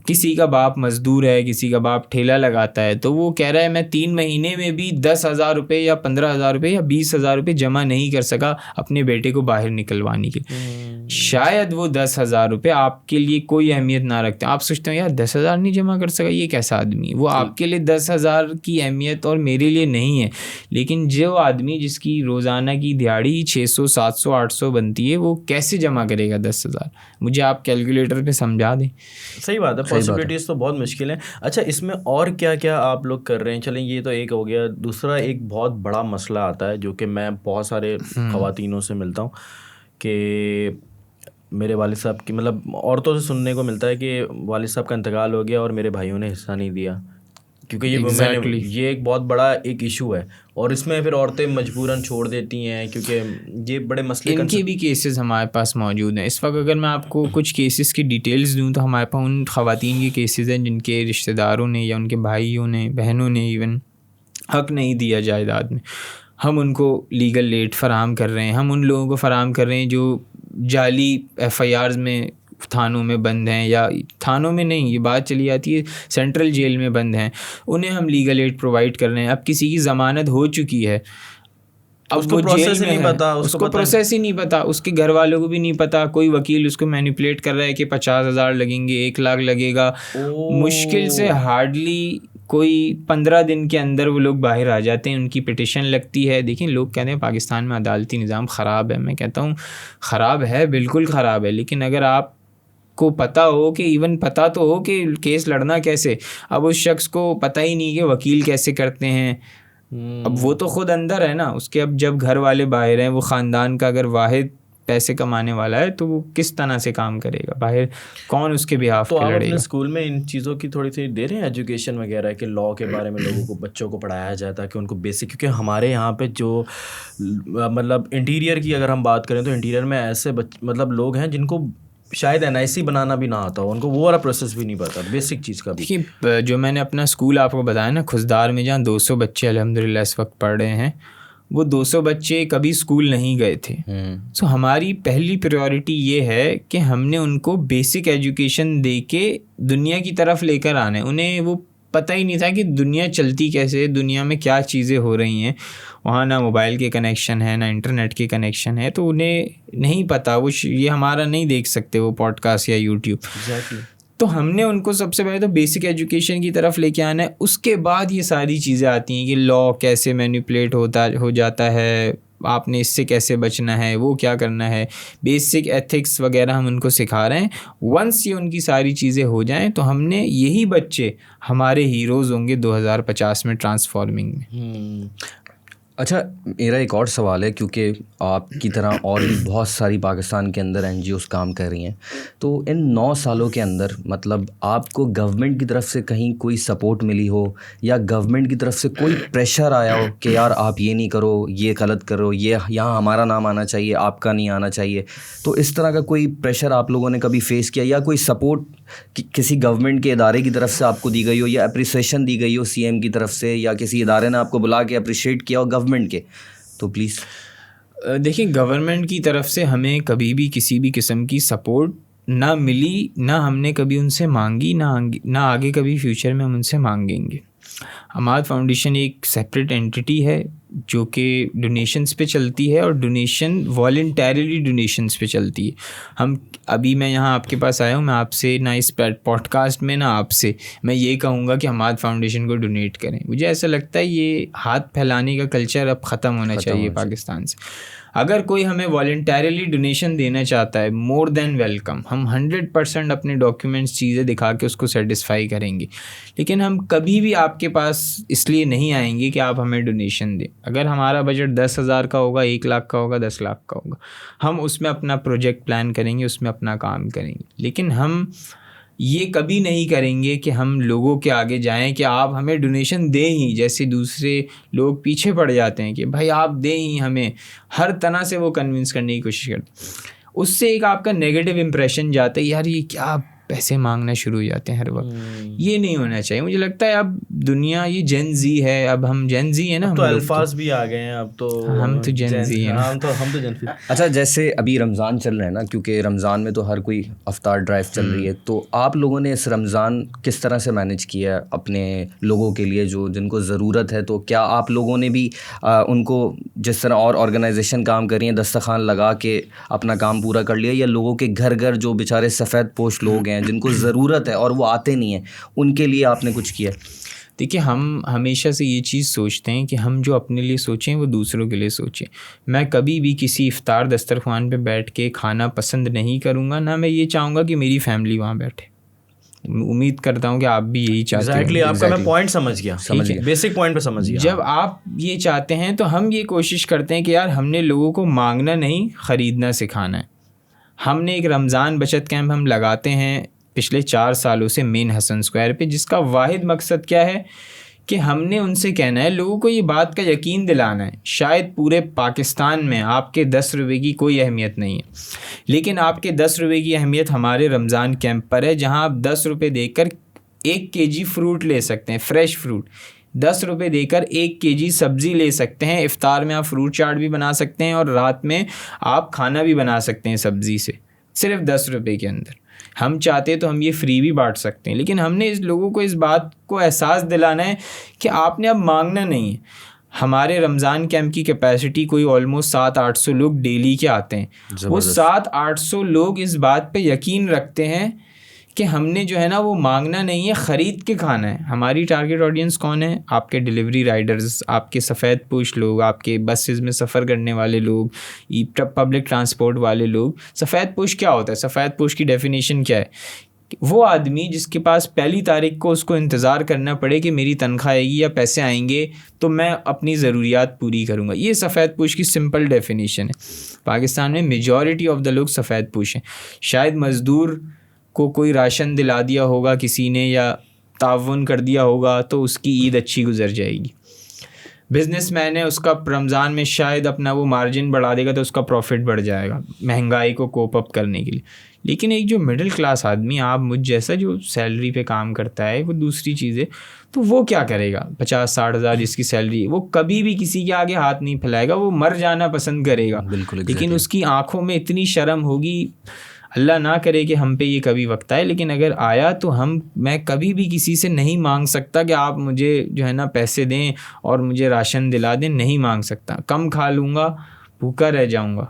کسی کا باپ مزدور ہے, کسی کا باپ ٹھیلا لگاتا ہے, تو وہ کہہ رہا ہے میں 3 مہینے میں بھی 10,000 روپے یا 15,000 روپے یا 20,000 روپے جمع نہیں کر سکا اپنے بیٹے کو باہر نکلوانے کے. شاید وہ 10,000 روپے آپ کے لیے کوئی اہمیت نہ رکھتے ہیں. آپ سوچتے ہیں یار 10,000 نہیں جمع کر سکا, یہ کیسا آدمی ہے. وہ آپ کے لیے 10,000 کی اہمیت اور میرے لیے نہیں ہے. لیکن جو آدمی جس کی روزانہ کی دیہاڑی 600, 700, 800 بنتی ہے, وہ کیسے جمع کرے گا 10,000؟ مجھے آپ کیلکولیٹر پہ سمجھا دیں. صحیح بات ہے, پاسبلٹیز تو بہت مشکل ہیں. اچھا اس میں اور کیا کیا آپ لوگ کر رہے ہیں؟ چلیں یہ تو ایک ہو گیا. دوسرا ایک بہت بڑا مسئلہ آتا ہے جو کہ میں بہت سارے خواتینوں سے ملتا ہوں کہ میرے والد صاحب کی, مطلب عورتوں سے سننے کو ملتا ہے کہ والد صاحب کا انتقال ہو گیا اور میرے بھائیوں نے حصہ نہیں دیا, کیونکہ یہ ایک بہت بڑا ایک ایشو ہے. اور اس میں پھر عورتیں مجبوراً چھوڑ دیتی ہیں کیونکہ یہ بڑے مسئلے. ان کے بھی کیسز ہمارے پاس موجود ہیں اس وقت. اگر میں آپ کو کچھ کیسز کی ڈیٹیلز دوں تو ہمارے پاس ان خواتین کے کیسز ہیں جن کے رشتہ داروں نے یا ان کے بھائیوں نے, بہنوں نے ایون حق نہیں دیا جائیداد میں. ہم ان کو لیگل ایڈ فراہم کر رہے ہیں. ہم ان لوگوں کو فراہم کر رہے ہیں جو جعلی FIRs میں تھانوں میں بند ہیں, یا تھانوں میں نہیں, یہ بات چلی جاتی ہے سینٹرل جیل میں بند ہیں, انہیں ہم لیگل ایڈ پرووائڈ کر رہے ہیں. اب کسی کی ضمانت ہو چکی ہے اس کو پروسیس ہی نہیں پتا, اس کو پروسیس ہی نہیں پتا, اس کے گھر والوں کو بھی نہیں پتا, کوئی وکیل اس کو مینیپولیٹ کر رہا ہے کہ 50,000 لگیں گے, 1 لاکھ لگے گا. مشکل سے ہارڈلی کوئی 15 دن کے اندر وہ لوگ باہر آ جاتے ہیں, ان کی پٹیشن لگتی ہے. دیکھیں لوگ کہتے ہیں پاکستان میں عدالتی نظام خراب ہے, میں کہتا ہوں خراب ہے, بالکل خراب ہے, لیکن اگر آپ کو پتہ ہو کہ ایون پتہ تو ہو کہ کیس لڑنا کیسے, اب اس شخص کو پتہ ہی نہیں کہ وکیل کیسے کرتے ہیں, اب وہ تو خود اندر ہے نا, اس کے اب جب گھر والے باہر ہیں, وہ خاندان کا اگر واحد پیسے کمانے والا ہے تو وہ کس طرح سے کام کرے گا باہر, کون اس کے بہاف پہ لڑے گا. تو آپ اپنے اسکول میں ان چیزوں کی تھوڑی سی دے رہے ہیں ایجوکیشن وغیرہ کہ لاء کے بارے میں لوگوں کو, بچوں کو پڑھایا جائے تاکہ ان کو بیسک, کیونکہ ہمارے یہاں پہ جو مطلب انٹیریئر کی اگر ہم بات کریں تو انٹیریئر میں ایسے مطلب لوگ ہیں جن کو شاید NIC بنانا بھی نہ آتا ہو, ان کو وہ والا پروسیس بھی نہیں پتا بیسک چیز کا بھی. دیکھیے جو میں نے اپنا اسکول آپ کو بتایا نا کھزدار میں, جہاں 200 بچے الحمدللہ اس وقت پڑھ رہے ہیں, وہ 200 بچے کبھی اسکول نہیں گئے تھے. سو ہماری پہلی پریورٹی یہ ہے کہ ہم نے ان کو بیسک ایجوکیشن دے کے دنیا کی طرف لے کر آنا ہے. انہیں وہ پتہ ہی نہیں تھا کہ دنیا چلتی کیسے, دنیا میں کیا چیزیں ہو رہی ہیں. وہاں نہ موبائل کے کنیکشن ہے, نہ انٹرنیٹ کے کنیکشن ہے, تو انہیں نہیں پتہ, وہ یہ ہمارا نہیں دیکھ سکتے وہ پوڈ کاسٹ یا یوٹیوب. تو ہم نے ان کو سب سے پہلے تو بیسک ایجوکیشن کی طرف لے کے آنا ہے. اس کے بعد یہ ساری چیزیں آتی ہیں کہ لاء کیسے مینیپولیٹ ہو جاتا ہے, آپ نے اس سے کیسے بچنا ہے, وہ کیا کرنا ہے, بیسک ایتھکس وغیرہ ہم ان کو سکھا رہے ہیں. ونس یہ ان کی ساری چیزیں ہو جائیں تو ہم نے یہی بچے ہمارے ہیروز ہوں گے 2050 میں ٹرانسفارمنگ میں. اچھا میرا ایک اور سوال ہے, کیونکہ آپ کی طرح اور بھی بہت ساری پاکستان کے اندر NGOs کام کر رہی ہیں, تو ان 9 سالوں کے اندر مطلب آپ کو گورنمنٹ کی طرف سے کہیں کوئی سپورٹ ملی ہو, یا گورنمنٹ کی طرف سے کوئی پریشر آیا ہو کہ یار آپ یہ نہیں کرو, یہ غلط کرو, یہ یہاں ہمارا نام آنا چاہیے, آپ کا نہیں آنا چاہیے, تو اس طرح کا کوئی پریشر آپ لوگوں نے کبھی فیس کیا, یا کوئی سپورٹ کسی گورنمنٹ کے ادارے کی طرف سے آپ کو دی گئی ہو, یا اپریسیشن دی گئی ہو CM کی طرف سے, یا کسی ادارے نے آپ کو بلا کے اپریشیٹ کیا ہو گورنمنٹ کے, تو پلیز. دیکھیں گورنمنٹ کی طرف سے ہمیں کبھی بھی کسی بھی قسم کی سپورٹ نہ ملی, نہ ہم نے کبھی ان سے مانگی, نہ آگے کبھی فیوچر میں ہم ان سے مانگیں گے. حماد فاؤنڈیشن ایک سیپریٹ اینٹی ہے جو کہ ڈونیشنز پہ چلتی ہے, اور ڈونیشن والنٹیرلی ڈونیشنز پہ چلتی ہے. ہم ابھی میں یہاں آپ کے پاس آیا ہوں, میں آپ سے نہ اس پوڈ کاسٹ میں نہ آپ سے میں یہ کہوں گا کہ حماد فاؤنڈیشن کو ڈونیٹ کریں. مجھے ایسا لگتا ہے یہ ہاتھ پھیلانے کا کلچر اب ختم ہونا چاہیے پاکستان سے. اگر کوئی ہمیں والنٹیرلی ڈونیشن دینا چاہتا ہے, مور دین ویلکم, ہم 100% اپنے ڈاکیومنٹس چیزیں دکھا کے اس کو سیٹسفائی کریں گے. لیکن ہم کبھی بھی آپ کے پاس اس لیے نہیں آئیں گے کہ آپ ہمیں ڈونیشن دیں. اگر ہمارا بجٹ 10,000 کا ہوگا, 1 لاکھ کا ہوگا, 10 لاکھ کا ہوگا, ہم اس میں اپنا پروجیکٹ پلان کریں گے, اس میں اپنا کام کریں گے. لیکن ہم یہ کبھی نہیں کریں گے کہ ہم لوگوں کے آگے جائیں کہ آپ ہمیں ڈونیشن دیں ہی, جیسے دوسرے لوگ پیچھے پڑ جاتے ہیں کہ بھائی آپ دیں ہی ہمیں, ہر طرح سے وہ کنونس کرنے کی کوشش کرتے ہیں. اس سے ایک آپ کا نیگیٹو امپریشن جاتا ہے, یار یہ کیا پیسے مانگنا شروع ہو جاتے ہیں ہر وقت. یہ نہیں ہونا چاہیے. مجھے لگتا ہے اب دنیا یہ جین زی ہے, اب ہم جین زی ہیں نا, تو الفاظ بھی آ گئے ہیں اب, تو ہم تو جین زی ہیں, ہم تو جین زی. اچھا جیسے ابھی رمضان چل رہا ہے نا, کیونکہ رمضان میں تو ہر کوئی افطار ڈرائیو چل رہی ہے, تو آپ لوگوں نے اس رمضان کس طرح سے مینیج کیا اپنے لوگوں کے لیے جو جن کو ضرورت ہے؟ تو کیا آپ لوگوں نے بھی ان کو جس طرح اور آرگنائزیشن کام کر رہی ہیں دسترخوان لگا کے اپنا کام پورا کر لیا, یا لوگوں کے گھر گھر جو بیچارے سفید پوش لوگ ہیں جن کو ضرورت ہے اور وہ آتے نہیں ہیں, ان کے لیے آپ نے کچھ کیا؟ دیکھیے ہم ہمیشہ سے یہ چیز سوچتے ہیں کہ ہم جو اپنے لیے سوچیں وہ دوسروں کے لیے سوچیں. میں کبھی بھی کسی افطار دسترخوان پہ بیٹھ کے کھانا پسند نہیں کروں گا, نہ میں یہ چاہوں گا کہ میری فیملی وہاں بیٹھے. امید کرتا ہوں کہ آپ بھی یہی چاہتے ہیں. ایگزیکٹلی, آپ کا میں پوائنٹ سمجھ گیا, بیسک پوائنٹ پہ سمجھ گیا. جب آپ یہ چاہتے ہیں تو ہم یہ کوشش کرتے ہیں کہ یار ہم نے لوگوں کو مانگنا نہیں خریدنا سکھانا ہے. ہم نے ایک رمضان بچت کیمپ ہم لگاتے ہیں پچھلے 4 سالوں سے مین حسن اسکوائر پہ, جس کا واحد مقصد کیا ہے کہ ہم نے ان سے کہنا ہے, لوگوں کو یہ بات کا یقین دلانا ہے. شاید پورے پاکستان میں آپ کے 10 روپے کی کوئی اہمیت نہیں ہے, لیکن آپ کے 10 روپے کی اہمیت ہمارے رمضان کیمپ پر ہے, جہاں آپ 10 روپے دے کر 1 kg فروٹ لے سکتے ہیں, فریش فروٹ. 10 روپے دے کر 1 kg سبزی لے سکتے ہیں. افطار میں آپ فروٹ چاٹ بھی بنا سکتے ہیں, اور رات میں آپ کھانا بھی بنا سکتے ہیں سبزی سے, صرف 10 روپے کے اندر. ہم چاہتے تو ہم یہ فری بھی بانٹ سکتے ہیں, لیکن ہم نے اس لوگوں کو اس بات کو احساس دلانا ہے کہ آپ نے اب مانگنا نہیں ہے. ہمارے رمضان کیمپ کی کیپیسٹی کوئی آلموسٹ 700-800 لوگ ڈیلی کے آتے ہیں. وہ 700-800 لوگ اس بات پہ یقین رکھتے ہیں کہ ہم نے جو ہے نا وہ مانگنا نہیں ہے, خرید کے کھانا ہے. ہماری ٹارگیٹ آڈینس کون ہے؟ آپ کے ڈیلیوری رائڈرز, آپ کے سفید پوش لوگ, آپ کے بسز میں سفر کرنے والے لوگ, پبلک ٹرانسپورٹ والے لوگ. سفید پوش کیا ہوتا ہے؟ سفید پوش کی ڈیفینیشن کیا ہے؟ وہ آدمی جس کے پاس 1 تاریخ کو اس کو انتظار کرنا پڑے کہ میری تنخواہ آئے گی یا پیسے آئیں گے تو میں اپنی ضروریات پوری کروں گا. یہ سفید پوش کی سمپل ڈیفینیشن ہے. پاکستان میں میجورٹی آف دا لوگ سفید پوش ہیں. شاید مزدور کو کوئی راشن دلا دیا ہوگا کسی نے یا تعاون کر دیا ہوگا تو اس کی عید اچھی گزر جائے گی. بزنس مین ہے, اس کا رمضان میں شاید اپنا وہ مارجن بڑھا دے گا تو اس کا پروفٹ بڑھ جائے گا مہنگائی کو کوپ اپ کرنے کے لیے. لیکن ایک جو مڈل کلاس آدمی, آپ مجھ جیسا, جو سیلری پہ کام کرتا ہے, وہ دوسری چیز ہے, تو وہ کیا کرے گا؟ 50-60 ہزار جس کی سیلری, وہ کبھی بھی کسی کے آگے ہاتھ نہیں پھیلائے گا, وہ مر جانا پسند کرے گا. بالکل. لیکن اس کی آنکھوں میں اتنی شرم ہوگی, اللہ نہ کرے کہ ہم پہ یہ کبھی وقت آئے, لیکن اگر آیا تو میں کبھی بھی کسی سے نہیں مانگ سکتا کہ آپ مجھے جو ہے نا پیسے دیں اور مجھے راشن دلا دیں. نہیں مانگ سکتا. کم کھا لوں گا, بھوکا رہ جاؤں گا,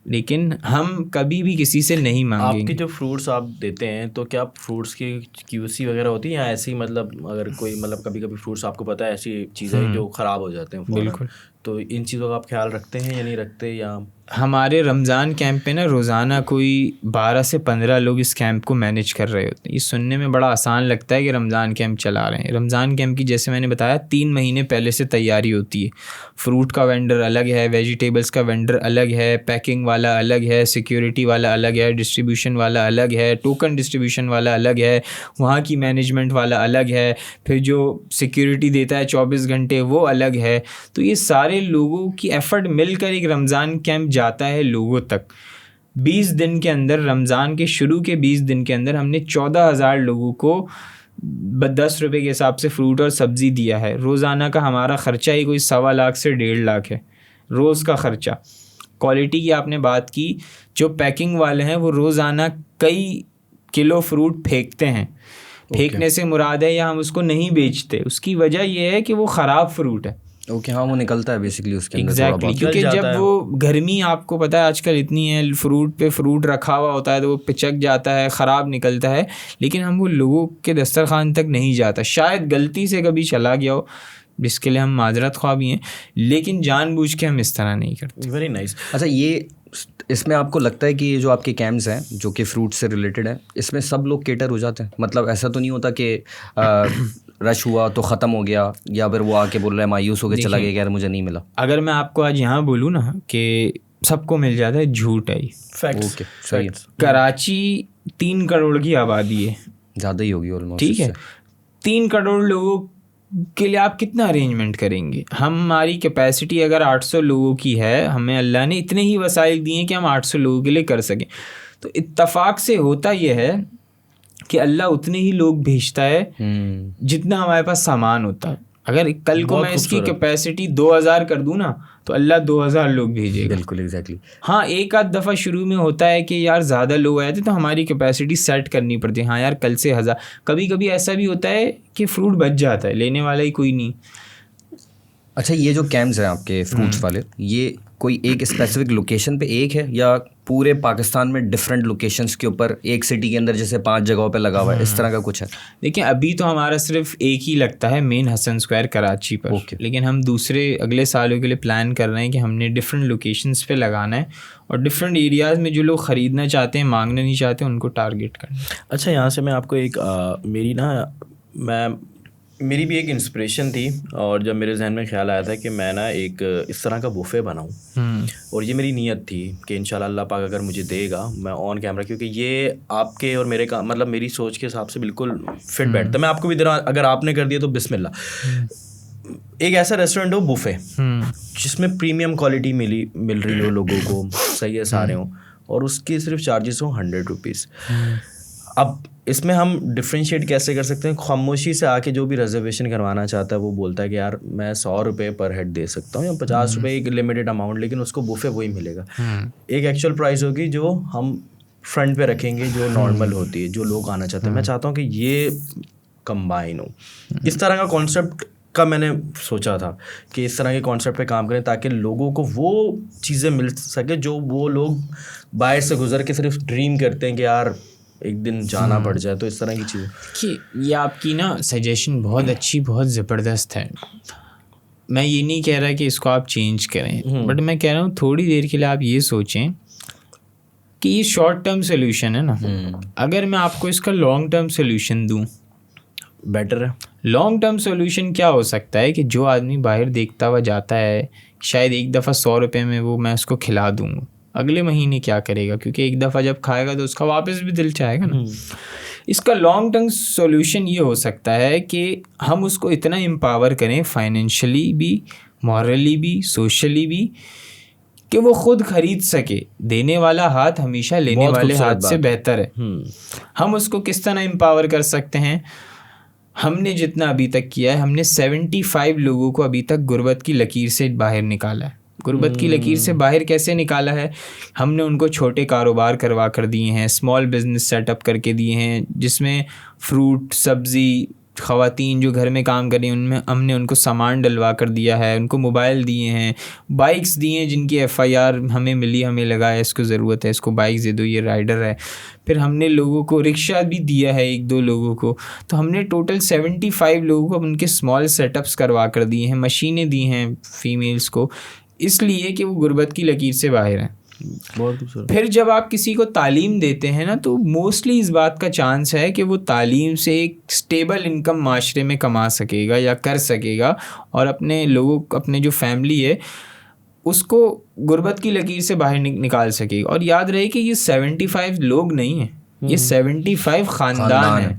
لیکن ہم کبھی بھی کسی سے نہیں مانگیں گے. آپ کے جو فروٹس آپ دیتے ہیں تو کیا فروٹس کی QC وغیرہ ہوتی ہے یا ایسی, مطلب اگر کوئی مطلب کبھی کبھی فروٹس آپ کو پتہ ہے ایسی چیزیں جو خراب ہو جاتے ہیں بالکل, تو ان چیزوں کا آپ خیال رکھتے ہیں یا نہیں رکھتے؟ یا ہمارے رمضان کیمپ پہ نا روزانہ کوئی 12 سے 15 لوگ اس کیمپ کو مینیج کر رہے ہوتے ہیں. یہ سننے میں بڑا آسان لگتا ہے کہ رمضان کیمپ چلا رہے ہیں. رمضان کیمپ کی جیسے میں نے بتایا 3 مہینے پہلے سے تیاری ہوتی ہے. فروٹ کا وینڈر الگ ہے, ویجیٹیبلس کا وینڈر الگ ہے, پیکنگ والا الگ ہے, سیکیورٹی والا الگ ہے, ڈسٹریبیوشن والا الگ ہے, ٹوکن ڈسٹریبیوشن والا الگ ہے, وہاں کی مینجمنٹ والا الگ ہے, پھر جو سیکیورٹی دیتا ہے 24 گھنٹے وہ الگ ہے. تو یہ سارے لوگوں کی ایفرٹ مل کر ایک رمضان کیمپ جاتا ہے لوگوں تک. 20 دن کے اندر, رمضان کے شروع کے 20 دن کے اندر ہم نے 14,000 لوگوں کو 10 روپے کے حساب سے فروٹ اور سبزی دیا ہے. روزانہ کا ہمارا خرچہ ہی کوئی 1.25 لاکھ سے 1.5 لاکھ ہے روز کا خرچہ. کوالٹی کی آپ نے بات کی, جو پیکنگ والے ہیں وہ روزانہ کئی کلو فروٹ پھینکتے ہیں. پھینکنے سے مراد ہے یا ہم اس کو نہیں بیچتے, اس کی وجہ یہ ہے کہ وہ خراب فروٹ ہے. اوکے, ہاں وہ نکلتا ہے بیسکلی اس کے اندر ایگزیکٹلی, کیونکہ جب وہ گرمی آپ کو پتہ ہے آج کل اتنی ہے, فروٹ پہ فروٹ رکھا ہوا ہوتا ہے تو وہ پچک جاتا ہے, خراب نکلتا ہے, لیکن ہم وہ لوگوں کے دسترخوان تک نہیں جاتا. شاید غلطی سے کبھی چلا گیا ہو, جس کے لیے ہم معذرت خواہ بھی ہیں, لیکن جان بوجھ کے ہم اس طرح نہیں کرتے. Very nice. اچھا, یہ اس میں آپ کو لگتا ہے کہ یہ جو آپ کے کیمپس ہیں جو کہ فروٹ سے ریلیٹڈ ہیں, اس میں سب لوگ کیٹر ہو جاتے ہیں؟ مطلب ایسا تو نہیں ہوتا کہ رش ہوا تو ختم ہو گیا, یا پھر وہ آ کے بول رہا ہے مایوس ہو کے چلا گیا کہ یار مجھے نہیں ملا؟ اگر میں آپ کو آج یہاں بولوں نا کہ سب کو مل جاتا ہے, جھوٹ ہے. فیکٹس. صحیح. کراچی 3 کروڑ کی آبادی ہے, زیادہ ہی ہوگی آلموسٹ. ٹھیک ہے, 3 کروڑ لوگوں کے لیے آپ کتنا ارینجمنٹ کریں گے؟ ہماری کیپیسٹی اگر 800 لوگوں کی ہے, ہمیں اللہ نے اتنے ہی وسائل دیے ہیں کہ ہم 800 لوگوں کے لیے کر سکیں. تو اتفاق سے ہوتا یہ ہے کہ اللہ اتنے ہی لوگ بھیجتا ہے جتنا ہمارے پاس سامان ہوتا ہے. اگر کل کو میں اس کی کیپیسٹی 2000 کر دوں نا تو اللہ 2000 لوگ بھیجے گا. بالکل ایگزیکٹلی. ہاں, ایک آدھ دفعہ شروع میں ہوتا ہے کہ یار زیادہ لوگ آئے تھے تو ہماری کیپیسٹی سیٹ کرنی پڑتی ہے. ہاں یار کل سے 1000. کبھی کبھی ایسا بھی ہوتا ہے کہ فروٹ بچ جاتا ہے, لینے والا ہی کوئی نہیں. اچھا, یہ جو کیمپس ہیں آپ کے فروٹس والے, یہ کوئی ایک اسپیسیفک لوکیشن پہ ایک ہے یا پورے پاکستان میں ڈفرینٹ لوکیشنس کے اوپر ایک سٹی کے اندر جیسے 5 جگہوں پہ لگا ہوا ہے, اس طرح کا کچھ ہے؟ دیکھیں ابھی تو ہمارا صرف ایک ہی لگتا ہے مین حسن اسکوائر کراچی پر, لیکن ہم دوسرے اگلے سالوں کے لیے پلان کر رہے ہیں کہ ہم نے ڈفرینٹ لوکیشنس پہ لگانا ہے اور ڈفرینٹ ایریاز میں جو لوگ خریدنا چاہتے ہیں, مانگنا نہیں چاہتے, ان کو ٹارگیٹ کرنا. اچھا, یہاں سے میں آپ کو ایک میری بھی ایک انسپریشن تھی, اور جب میرے ذہن میں خیال آیا تھا کہ میں نا ایک اس طرح کا بوفے بناؤں, اور یہ میری نیت تھی کہ انشاءاللہ اللہ پاک اگر مجھے دے گا میں آن کیمرہ, کیونکہ یہ آپ کے اور میرے کا مطلب میری سوچ کے حساب سے بالکل فٹ بیٹھتا. میں آپ کو بھی دے رہا ہوں, اگر آپ نے کر دیا تو بسم اللہ. ایک ایسا ریسٹورینٹ ہو بوفے جس میں پریمیم کوالٹی مل رہی ہو لوگوں کو, صحیح ہے سارے ہوں, اور اس کے صرف چارجز ہوں 100 روپیز. اب اس میں ہم ڈفرینشیٹ کیسے کر سکتے ہیں؟ خاموشی سے آ کے جو بھی ریزرویشن کروانا چاہتا ہے وہ بولتا ہے کہ یار میں 100 روپے پر ہیڈ دے سکتا ہوں یا 50 روپے, ایک لمیٹیڈ اماؤنٹ, لیکن اس کو بوفے وہی ملے گا. ایک ایکچوئل پرائز ہوگی جو ہم فرنٹ پہ رکھیں گے, جو نارمل ہوتی ہے, جو لوگ آنا چاہتے ہیں. میں چاہتا ہوں کہ یہ کمبائن ہو. اس طرح کا کانسیپٹ کا میں نے سوچا تھا کہ اس طرح کے کانسیپٹ پہ کام کریں تاکہ لوگوں کو وہ چیزیں مل سکے جو وہ لوگ باہر سے گزر کے صرف ڈریم کرتے ہیں کہ یار ایک دن جانا پڑ جائے. تو اس طرح کی چیزیں. کہ یہ آپ کی نا سجیشن بہت اچھی, بہت زبردست ہے. میں یہ نہیں کہہ رہا کہ اس کو آپ چینج کریں, بٹ میں کہہ رہا ہوں تھوڑی دیر کے لیے آپ یہ سوچیں کہ یہ شارٹ ٹرم سولوشن ہے نا, اگر میں آپ کو اس کا لانگ ٹرم سولوشن دوں بیٹر ہے. لانگ ٹرم سولوشن کیا ہو سکتا ہے کہ جو آدمی باہر دیکھتا ہوا جاتا ہے, شاید ایک دفعہ 100 روپے میں وہ میں اس کو کھلا دوں, اگلے مہینے کیا کرے گا, کیونکہ ایک دفعہ جب کھائے گا تو اس کا واپس بھی دل چاہے گا نا. اس کا لانگ ٹرم سولوشن یہ ہو سکتا ہے کہ ہم اس کو اتنا امپاور کریں فائنینشلی بھی, مورلی بھی, سوشلی بھی, کہ وہ خود خرید سکے. دینے والا ہاتھ ہمیشہ لینے والے ہاتھ سے بہتر ہے. ہم اس کو کس طرح امپاور کر سکتے ہیں؟ ہم نے جتنا ابھی تک کیا ہے, ہم نے 75 لوگوں کو ابھی تک غربت کی لکیر سے باہر نکالا ہے. غربت کی لکیر سے باہر کیسے نکالا ہے؟ ہم نے ان کو چھوٹے کاروبار کروا کر دیے ہیں, اسمال بزنس سیٹ اپ کر کے دیے ہیں, جس میں فروٹ, سبزی, خواتین جو گھر میں کام کر رہی ہیں ان میں ہم نے ان کو سامان ڈلوا کر دیا ہے, ان کو موبائل دیے ہیں, بائکس دیے ہیں جن کی FIR ہمیں ملی, ہمیں لگا ہے اس کو ضرورت ہے, اس کو بائک دے دو, یہ رائڈر ہے. پھر ہم نے لوگوں کو رکشہ بھی دیا ہے 1-2 لوگوں کو. تو ہم نے ٹوٹل 75 لوگوں کو ان کے اسمال سیٹ اپس کروا کر دیے ہیں, مشینیں دی ہیں فیمیلز کو, اس لیے کہ وہ غربت کی لکیر سے باہر ہیں. پھر جب آپ کسی کو تعلیم دیتے ہیں نا, تو موسٹلی اس بات کا چانس ہے کہ وہ تعلیم سے ایک اسٹیبل انکم معاشرے میں کما سکے گا یا کر سکے گا, اور اپنے لوگوں, اپنے جو فیملی ہے اس کو غربت کی لکیر سے باہر نکال سکے گا. اور یاد رہے کہ یہ 75 لوگ نہیں ہیں, یہ 75 خاندان ہیں.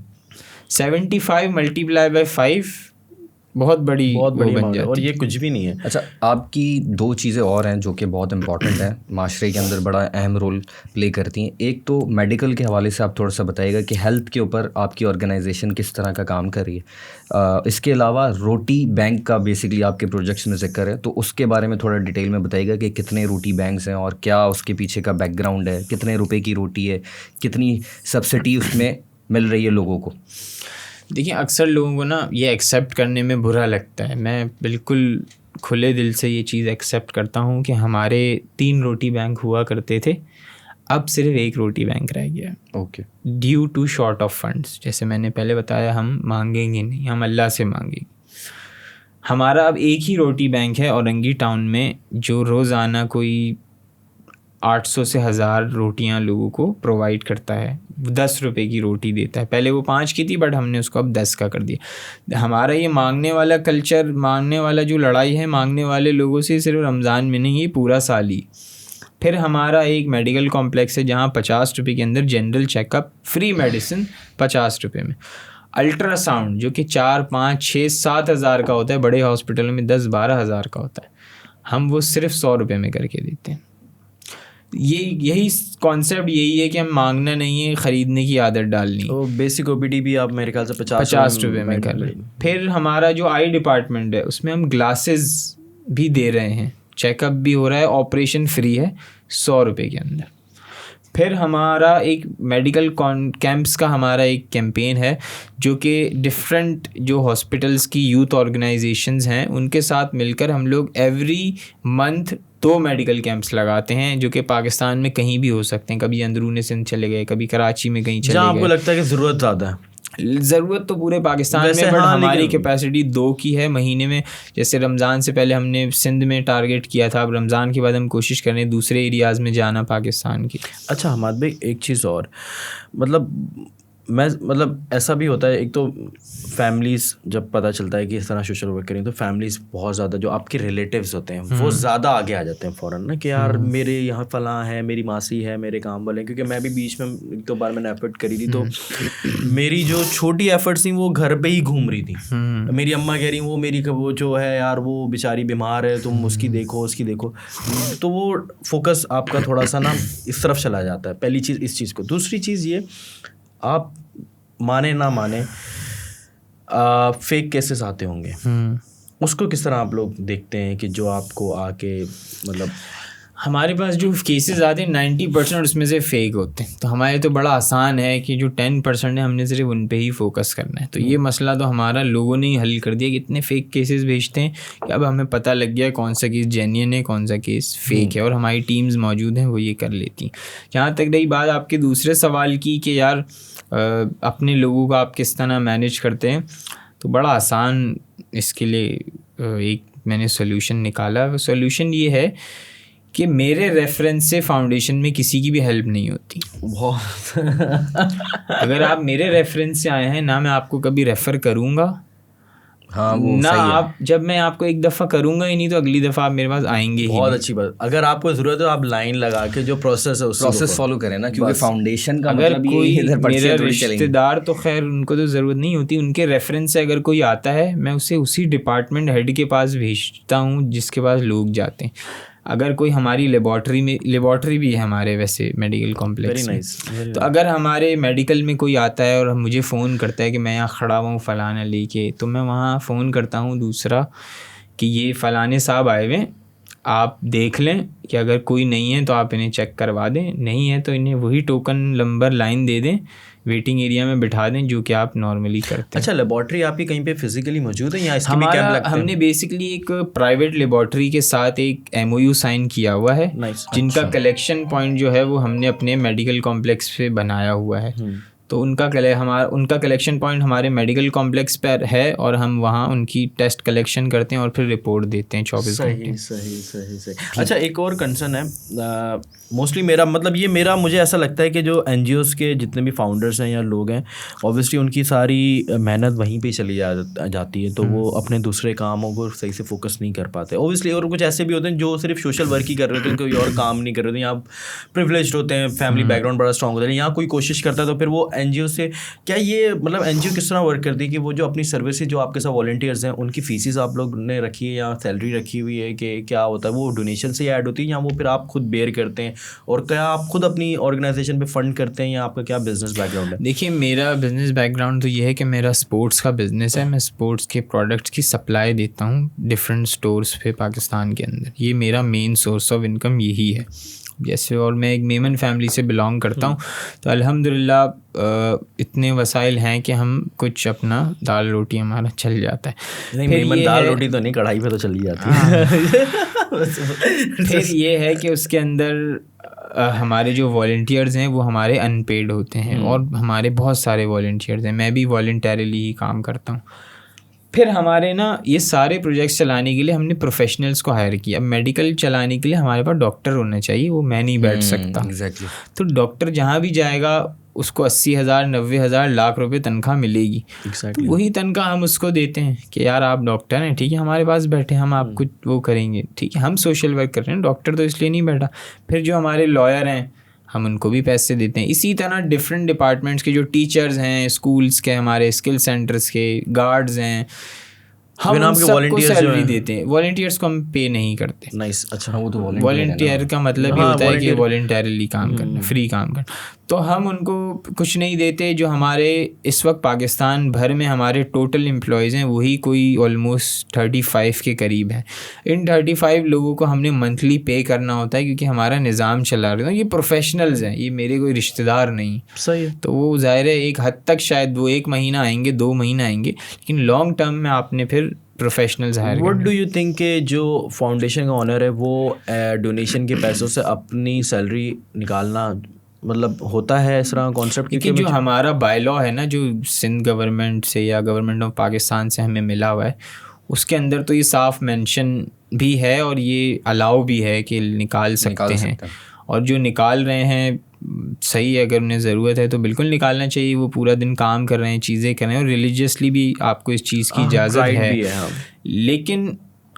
75 ملٹیپلائی بائی 5 بہت بڑی بن جاتی ہے, اور یہ کچھ بھی نہیں ہے. اچھا, آپ کی 2 چیزیں اور ہیں جو کہ بہت امپورٹنٹ ہیں, معاشرے کے اندر بڑا اہم رول پلے کرتی ہیں. ایک تو میڈیکل کے حوالے سے آپ تھوڑا سا بتائیے گا کہ ہیلتھ کے اوپر آپ کی آرگنائزیشن کس طرح کا کام کر رہی ہے. اس کے علاوہ روٹی بینک کا بیسکلی آپ کے پروجیکٹس میں ذکر ہے, تو اس کے بارے میں تھوڑا ڈیٹیل میں بتائیے گا کہ کتنے روٹی بینکس ہیں اور کیا اس کے پیچھے کا بیک گراؤنڈ ہے, کتنے روپے کی روٹی ہے, کتنی سبسڈی اس میں مل رہی ہے لوگوں کو. دیکھیں اکثر لوگوں کو نا یہ ایکسیپٹ کرنے میں برا لگتا ہے. میں بالکل کھلے دل سے یہ چیز ایکسیپٹ کرتا ہوں کہ ہمارے 3 روٹی بینک ہوا کرتے تھے, اب صرف 1 روٹی بینک رہ گیا. Okay. Due to short of funds. جیسے میں نے پہلے بتایا, ہم مانگیں گے نہیں, ہم اللہ سے مانگیں گے. ہمارا اب ایک ہی روٹی بینک ہے اورنگی ٹاؤن میں, جو روزانہ کوئی 800 سے 1000 روٹیاں لوگوں کو پرووائڈ کرتا ہے. 10 روپے کی روٹی دیتا ہے. پہلے وہ 5 کی تھی, بٹ ہم نے اس کو اب 10 کا کر دیا. ہمارا یہ مانگنے والا کلچر, مانگنے والا جو لڑائی ہے مانگنے والے لوگوں سے, صرف رمضان میں نہیں, یہ پورا سال ہی. پھر ہمارا ایک میڈیکل کمپلیکس ہے جہاں 50 روپے کے اندر general check up, free medicine 50 روپے میں. الٹرا ساؤنڈ جو کہ 4, 5, 6, 7 ہزار کا ہوتا ہے, بڑے ہاسپٹلوں میں 10, 12 ہزار کا ہوتا ہے, ہم وہ صرف 100 روپے میں کر کے دیتے ہیں. یہی کانسیپٹ یہی ہے کہ ہم مانگنا نہیں ہے, خریدنے کی عادت ڈالنی. تو بیسک OPD بھی آپ میرے خیال سے 50 روپے میں کر لیں. پھر ہمارا جو آئی ڈپارٹمنٹ ہے اس میں ہم گلاسز بھی دے رہے ہیں, چیک اپ بھی ہو رہا ہے, آپریشن فری ہے 100 روپے کے اندر. پھر ہمارا ایک میڈیکل کیمپس کا ہمارا ایک کیمپین ہے جو کہ ڈفرینٹ جو ہاسپٹلس کی یوتھ آرگنائزیشنز ہیں ان کے ساتھ مل کر ہم لوگ ایوری منتھ 2 میڈیکل کیمپس لگاتے ہیں, جو کہ پاکستان میں کہیں بھی ہو سکتے ہیں. کبھی اندرون سندھ چلے گئے, کبھی کراچی میں کہیں چلے گئے, جہاں آپ کو لگتا ہے کہ ضرورت زیادہ ہے. ضرورت تو پورے پاکستان میں, بٹ ہماری کیپیسٹی 2 کی ہے مہینے میں. جیسے رمضان سے پہلے ہم نے سندھ میں ٹارگیٹ کیا تھا, اب رمضان کے بعد ہم کوشش کریں دوسرے ایریاز میں جانا پاکستان کی. اچھا حماد بھائی, ایک چیز اور, مطلب ایسا بھی ہوتا ہے, ایک تو فیملیز جب پتہ چلتا ہے کہ اس طرح سوشل ورک کریں تو فیملیز بہت زیادہ, جو آپ کے ریلیٹیوز ہوتے ہیں وہ زیادہ آگے آ جاتے ہیں فوراً نا, کہ یار میرے یہاں فلاں ہے, میری ماسی ہے, میرے کام والے ہیں. کیونکہ میں بھی بیچ میں 1-2 بار میں نے ایفرٹ کری تھی, تو میری جو چھوٹی ایفرٹس تھیں وہ گھر پہ ہی گھوم رہی تھیں. میری اماں کہہ رہی وہ میری وہ جو ہے یار وہ بیچاری بیمار ہے, تم اس کی دیکھو, اس کی دیکھو. تو وہ فوکس آپ کا تھوڑا سا نا اس طرف چلا جاتا ہے. پہلی چیز اس چیز کو. دوسری چیز یہ, آپ مانے نہ مانے فیک کیسز آتے ہوں گے, اس کو کس طرح آپ لوگ دیکھتے ہیں کہ جو آپ کو آ کے مطلب ہمارے پاس جو کیسز آتے ہیں 90% اس میں سے فیک ہوتے ہیں, تو ہمارے تو بڑا آسان ہے کہ جو 10% ہے ہم نے صرف ان پہ ہی فوکس کرنا ہے. تو یہ مسئلہ تو ہمارا لوگوں نے ہی حل کر دیا کہ اتنے فیک کیسز بھیجتے ہیں کہ اب ہمیں پتہ لگ گیا کون سا کیس جینین ہے کون سا کیس فیک ہے, اور ہماری ٹیمز موجود ہیں وہ یہ کر لیتی ہیں. جہاں تک رہی بات آپ کے دوسرے سوال کی کہ یار اپنے لوگوں کو آپ کس طرح مینیج کرتے ہیں, تو بڑا آسان اس کے لیے ایک میں نے سولوشن نکالا. سولوشن یہ ہے کہ میرے ریفرنس سے فاؤنڈیشن میں کسی کی بھی ہیلپ نہیں ہوتی. اگر آپ میرے ریفرنس سے آئے ہیں نہ میں آپ کو کبھی ریفر کروں گا, ہاں وہ نہ آپ جب میں آپ کو ایک دفعہ کروں گا ہی نہیں تو اگلی دفعہ آپ میرے پاس آئیں گے ہی. بہت اچھی بات. اگر آپ کو ضرورت ہے آپ لائن لگا کے جو پروسیس ہے پروسیس فالو کریں نا, کیونکہ فاؤنڈیشن کا اگر مطلب کوئی یہ میرا رشتہ دار تو خیر ان کو تو ضرورت نہیں ہوتی, ان کے ریفرنس سے اگر کوئی آتا ہے میں اسے اسی ڈپارٹمنٹ ہیڈ کے پاس بھیجتا ہوں جس کے پاس لوگ جاتے ہیں. اگر کوئی ہماری لیبارٹری بھی ہے ہمارے ویسے میڈیکل کمپلیکس میں, تو اگر ہمارے میڈیکل میں کوئی آتا ہے اور مجھے فون کرتا ہے کہ میں یہاں کھڑا ہوا ہوں فلانا لے کے, تو میں وہاں فون کرتا ہوں دوسرا کہ یہ فلانے صاحب آئے ہوئے, آپ دیکھ لیں کہ اگر کوئی نہیں ہے تو آپ انہیں چیک کروا دیں, نہیں ہے تو انہیں وہی ٹوکن نمبر لائن دے دیں, ویٹنگ ایریا میں بٹھا دیں جو کہ آپ نارملی کرتے ہیں. اچھا لیبارٹری آپ کی کہیں پہ فزیکلی موجود ہے یا اس کے بھی کیمپ لگتے ہیں؟ ہم نے بیسکلی ایک پرائیویٹ لیبارٹری کے ساتھ ایک MOU سائن کیا ہوا ہے جن کا کلیکشن پوائنٹ جو ہے وہ ہم نے اپنے میڈیکل کمپلیکس پہ بنایا ہوا ہے. تو ان کا کلیکشن پوائنٹ ہمارے میڈیکل کمپلیکس پر ہے اور ہم وہاں ان کی ٹیسٹ کلیکشن کرتے ہیں اور پھر رپورٹ دیتے ہیں 24 گھنٹے. صحیح. اچھا ایک اور کنسرن ہے موسٹلی میرا مطلب یہ مجھے ایسا لگتا ہے کہ جو NGOs کے جتنے بھی فاؤنڈرس ہیں یا لوگ ہیں اوبویسلی ان کی ساری محنت وہیں پہ چلی جاتی ہے, تو وہ اپنے دوسرے کاموں کو صحیح سے فوکس نہیں کر پاتے اوبویسلی. اور کچھ ایسے بھی ہوتے ہیں جو صرف سوشل ورک ہی کر رہے ہوتے ہیں, کوئی اور کام نہیں کر رہے ہوتے, یا پریولیجڈ ہوتے ہیں, فیملی بیک گراؤنڈ بڑا اسٹرانگ ہوتا ہے, یا کوئی کوشش کرتا ہے تو پھر وہ NGO سے کیا یہ مطلب NGO کس طرح ورک کرتی ہے کہ وہ جو اپنی سروسز جو آپ کے ساتھ والنٹیئرز ہیں ان کی فیسز آپ لوگ نے رکھی ہے یا سیلری رکھی ہوئی ہے کہ کیا ہوتا ہے, وہ ڈونیشن سے ایڈ ہوتی ہے یا وہ پھر آپ خود بیئر کرتے ہیں, اور کیا آپ خود اپنی آرگنائزیشن پہ فنڈ کرتے ہیں یا آپ کا کیا بزنس بیک گراؤنڈ ہے؟ دیکھیے میرا بزنس بیک گراؤنڈ تو یہ ہے کہ میرا اسپورٹس کا بزنس ہے, میں اسپورٹس کے پروڈکٹس کی سپلائی دیتا ہوں ڈفرینٹ اسٹورس پہ پاکستان کے اندر, یہ میرا مین سورس آف انکم یہی ہے. جیسے اور میں ایک میمن فیملی سے بلانگ کرتا ہوں, تو الحمدللہ اتنے وسائل ہیں کہ ہم کچھ اپنا دال روٹی ہمارا چل جاتا ہے. نہیں میمن دال روٹی تو نہیں, کڑھائی پہ تو چلی جاتی ہے. پھر یہ ہے کہ اس کے اندر ہمارے جو والنٹیئرز ہیں وہ ہمارے ان پیڈ ہوتے ہیں, اور ہمارے بہت سارے والنٹیئرز ہیں, میں بھی والنٹیرلی ہی کام کرتا ہوں. پھر ہمارے نا یہ سارے پروجیکٹس چلانے کے لیے ہم نے پروفیشنلس کو ہائر کیا. اب میڈیکل چلانے کے لیے ہمارے پاس ڈاکٹر ہونا چاہیے, وہ میں نہیں بیٹھ سکتا. تو ڈاکٹر جہاں بھی جائے گا اس کو 80,000 90,000 لاکھ روپے تنخواہ ملے گی. تو وہی تنخواہ ہم اس کو دیتے ہیں کہ یار آپ ڈاکٹر ہیں, ٹھیک ہے ہمارے پاس بیٹھے, ہم آپ کو وہ کریں گے, ٹھیک ہے ہم سوشل ورک کر رہے ہیں, ڈاکٹر تو اس لیے نہیں بیٹھا. پھر جو ہمارے لائر ہیں ہم ان کو بھی پیسے دیتے ہیں. اسی طرح ڈفرینٹ ڈپارٹمنٹس کے جو ٹیچرز ہیں, اسکولس کے, ہمارے اسکل سینٹرز کے گارڈز ہیں, ہم ان سب کو سیلری دیتے ہیں. والنٹیئرس کو ہم پے نہیں کرتے. نائس. اچھا وہ تو والنٹیئر کا مطلب یہ ہوتا ہے کہ والنٹیرلی کام کرنا, فری کام کرنا. تو ہم ان کو کچھ نہیں دیتے. جو ہمارے اس وقت پاکستان بھر میں ہمارے ٹوٹل امپلائیز ہیں وہی کوئی آلموسٹ 35 کے قریب ہیں. ان 35 لوگوں کو ہم نے منتھلی پے کرنا ہوتا ہے کیونکہ ہمارا نظام چلا رہا ہے. یہ پروفیشنلز ہیں, یہ میرے کوئی رشتہ دار نہیں. صحیح ہے. تو وہ ظاہر ہے ایک حد تک شاید وہ 1 مہینہ آئیں گے 2 مہینہ آئیں گے, لیکن لانگ ٹرم میں آپ نے پھر professionals hire. What do you think کہ جو فاؤنڈیشن کا آنر ہے وہ ڈونیشن کے پیسوں سے اپنی سیلری نکالنا مطلب ہوتا ہے اس طرح کانسیپٹ؟ کیونکہ جو ہمارا بائی لا ہے نا, جو سندھ گورنمنٹ سے یا گورنمنٹ آف پاکستان سے ہمیں ملا ہوا ہے, اس کے اندر تو یہ صاف مینشن بھی ہے اور یہ الاؤ بھی ہے کہ نکال سکتے ہیں. اور جو نکال رہے ہیں صحیح ہے, اگر انہیں ضرورت ہے تو بالکل نکالنا چاہیے. وہ پورا دن کام کر رہے ہیں, چیزیں کر رہے ہیں, اور ریلیجیسلی بھی آپ کو اس چیز کی اجازت ہے. لیکن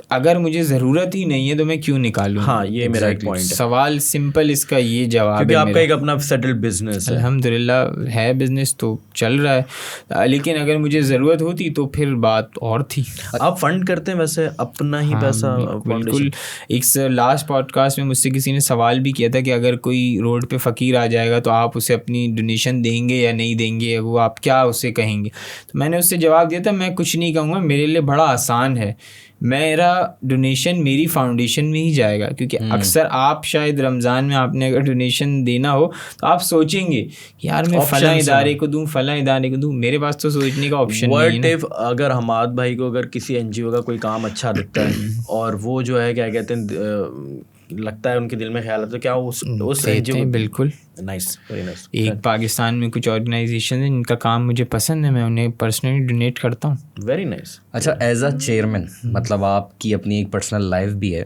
اگر مجھے ضرورت ہی نہیں ہے تو میں کیوں نکالوں؟ ہاں یہ میرا ایک پوائنٹ ہے. سوال سمپل اس کا یہ جواب ہے, کیونکہ آپ کا ایک اپنا سیٹل بزنس ہے. الحمدللہ ہے بزنس تو چل رہا ہے, لیکن اگر مجھے ضرورت ہوتی تو پھر بات اور تھی. آپ فنڈ کرتے ہیں ویسے اپنا ہی پیسہ؟ بالکل. ایک لاسٹ پوڈ کاسٹ میں مجھ سے کسی نے سوال بھی کیا تھا کہ اگر کوئی روڈ پہ فقیر آ جائے گا تو آپ اسے اپنی ڈونیشن دیں گے یا نہیں دیں گے, وہ آپ کیا اسے کہیں گے؟ تو میں نے اس سے جواب دیا تھا میں کچھ نہیں کہوں گا, میرے لیے بڑا آسان ہے. میرا ڈونیشن میری فاؤنڈیشن میں ہی جائے گا, کیونکہ اکثر آپ شاید رمضان میں آپ نے اگر ڈونیشن دینا ہو تو آپ سوچیں گے یار میں فلاں ادارے کو دوں, فلاں ادارے کو دوں. میرے پاس تو سوچنے کا آپشن نہیں ہے. اگر حماد بھائی کو اگر کسی NGO کا کوئی کام اچھا دکھتا ہے اور وہ جو ہے کیا کہتے ہیں لگتا ہے ان کے دل میں خیال ہے, تو کیا اس NGO بالکل نائس, ویری نائس. ایک پاکستان میں کچھ آرگنائزیشن ہیں جن کا کام مجھے پسند ہے, میں انہیں پرسنلی ڈونیٹ کرتا ہوں. Very nice. اچھا, ایز اے چیئرمین, مطلب آپ کی اپنی ایک پرسنل لائف بھی ہے,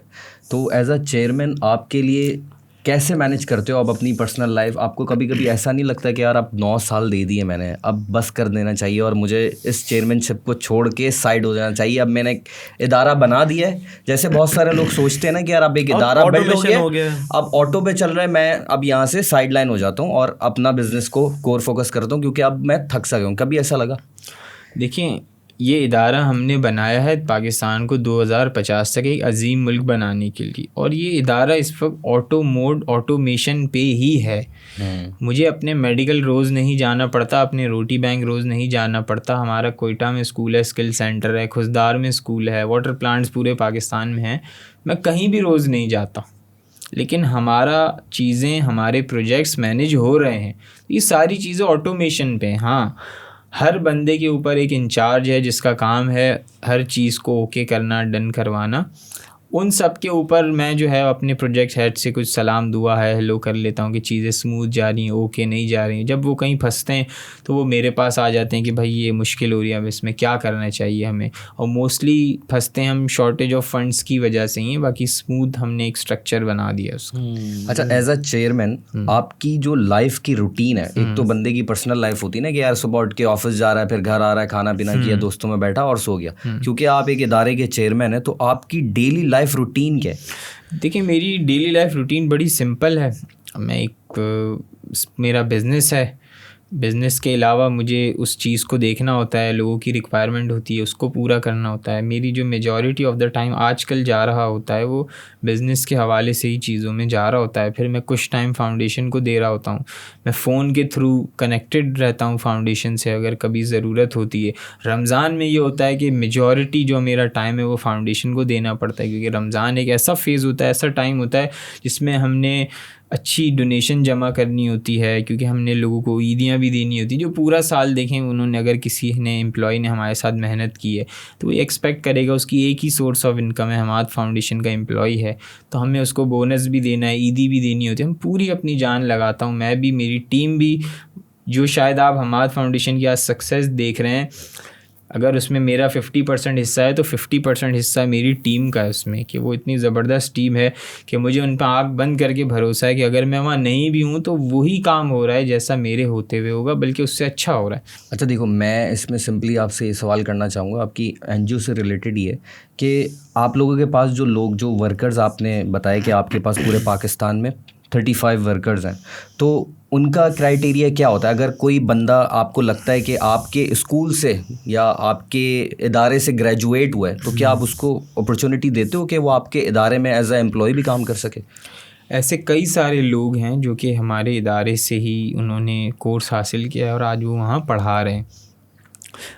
تو ایز اے چیئرمین آپ کے لیے کیسے مینیج کرتے ہو آپ اپنی پرسنل لائف؟ آپ کو کبھی کبھی ایسا نہیں لگتا کہ یار اب 9 سال دے دیے میں نے, اب بس کر دینا چاہیے اور مجھے اس چیئرمین شپ کو چھوڑ کے سائڈ ہو جانا چاہیے, اب میں نے ایک ادارہ بنا دیا ہے, جیسے بہت سارے لوگ سوچتے ہیں نا کہ یار اب ایک ادارہ بلڈ ہو گیا, اب آٹو پہ چل رہا ہے, میں اب یہاں سے سائڈ لائن ہو جاتا ہوں اور اپنا بزنس کو کور فوکس کرتا ہوں کیونکہ اب میں تھک سکا ہوں. کبھی ایسا لگا؟ دیکھیں, یہ ادارہ ہم نے بنایا ہے پاکستان کو 2050 تک ایک عظیم ملک بنانے کے لیے, اور یہ ادارہ اس وقت آٹومیشن پہ ہی ہے. مجھے اپنے میڈیکل روز نہیں جانا پڑتا, اپنے روٹی بینک روز نہیں جانا پڑتا. ہمارا کوئٹہ میں اسکول ہے, اسکل سینٹر ہے, کھزدار میں اسکول ہے, واٹر پلانٹس پورے پاکستان میں ہیں. میں کہیں بھی روز نہیں جاتا, لیکن ہمارا چیزیں, ہمارے پروجیکٹس مینیج ہو رہے ہیں. یہ ساری چیزیں آٹومیشن پہ. ہاں, ہر بندے کے اوپر ایک انچارج ہے جس کا کام ہے ہر چیز کو اوکے کرنا, ڈن کروانا. ان سب کے اوپر میں جو ہے اپنے پروجیکٹ ہیڈ سے کچھ سلام دعا ہے ہیلو کر لیتا ہوں کہ چیزیں اسموتھ جا رہی ہیں, اوکے نہیں جا رہی ہیں. جب وہ کہیں پھنستے ہیں تو وہ میرے پاس آ جاتے ہیں کہ بھائی یہ مشکل ہو رہی ہے, اب اس میں کیا کرنا چاہیے ہمیں. اور موسٹلی پھنستے ہیں ہم شارٹیج آف فنڈس کی وجہ سے ہی ہیں, باقی اسموتھ ہم نے ایک اسٹرکچر بنا دیا اس کا. اچھا, ایز اے چیئرمین آپ کی جو لائف کی روٹین ہے, ایک تو بندے کی پرسنل لائف ہوتی ہے نا کہ یار صبح اٹھ کے آفس جا رہا ہے, پھر گھر آ رہا ہے, کھانا پینا کیا, دوستوں میں بیٹھا اور سو گیا. کیونکہ آپ ایک ادارے کے چیئرمین ہیں, تو آپ کی ڈیلی لائف روٹین کیا ہے؟ دیکھیں, میری ڈیلی لائف روٹین بڑی سمپل ہے. میں میرا بزنس ہے, بزنس کے علاوہ مجھے اس چیز کو دیکھنا ہوتا ہے, لوگوں کی ریکوائرمنٹ ہوتی ہے, اس کو پورا کرنا ہوتا ہے. میری جو میجورٹی آف دا ٹائم آج کل جا رہا ہوتا ہے وہ بزنس کے حوالے سے ہی چیزوں میں جا رہا ہوتا ہے. پھر میں کچھ ٹائم فاؤنڈیشن کو دے رہا ہوتا ہوں. میں فون کے تھرو کنیکٹڈ رہتا ہوں فاؤنڈیشن سے اگر کبھی ضرورت ہوتی ہے. رمضان میں یہ ہوتا ہے کہ میجورٹی جو میرا ٹائم ہے وہ فاؤنڈیشن کو دینا پڑتا ہے, کیونکہ رمضان ایک ایسا فیز ہوتا ہے, ایسا ٹائم ہوتا ہے جس میں ہم نے اچھی ڈونیشن جمع کرنی ہوتی ہے, کیونکہ ہم نے لوگوں کو عیدیاں بھی دینی ہوتی ہیں. جو پورا سال دیکھیں انہوں نے, اگر کسی نے امپلائی نے ہمارے ساتھ محنت کی ہے تو وہ ایکسپیکٹ کرے گا اس کی ایک ہی سورس آف انکم ہے, حماد فاؤنڈیشن کا امپلائی ہے, تو ہمیں اس کو بونس بھی دینا ہے, عیدی بھی دینی ہوتی ہے. ہم پوری اپنی جان لگاتا ہوں, میں بھی, میری ٹیم بھی. جو شاید آپ حماد فاؤنڈیشن کی آج سکسیز دیکھ رہے ہیں, اگر اس میں میرا 50% حصہ ہے تو 50% حصہ میری ٹیم کا ہے اس میں, کہ وہ اتنی زبردست ٹیم ہے کہ مجھے ان پہ آنکھ بند کر کے بھروسہ ہے کہ اگر میں وہاں نہیں بھی ہوں تو وہی کام ہو رہا ہے جیسا میرے ہوتے ہوئے ہوگا, بلکہ اس سے اچھا ہو رہا ہے. اچھا دیکھو, میں اس میں سمپلی آپ سے یہ سوال کرنا چاہوں گا, آپ کی NGO سے ریلیٹڈ ہی ہے کہ آپ لوگوں کے پاس جو لوگ, جو ورکرز آپ نے بتایا کہ آپ کے پاس پورے پاکستان میں 35 ورکرز ہیں, تو ان کا کرائٹیریا کیا ہوتا ہے؟ اگر کوئی بندہ آپ کو لگتا ہے کہ آپ کے اسکول سے یا آپ کے ادارے سے گریجویٹ ہوا ہے, تو کیا آپ اس کو اپرچونٹی دیتے ہو کہ وہ آپ کے ادارے میں ایز اے امپلائی بھی کام کر سکے؟ ایسے کئی سارے لوگ ہیں جو کہ ہمارے ادارے سے ہی انہوں نے کورس حاصل کیا ہے اور آج وہ وہاں پڑھا رہے ہیں.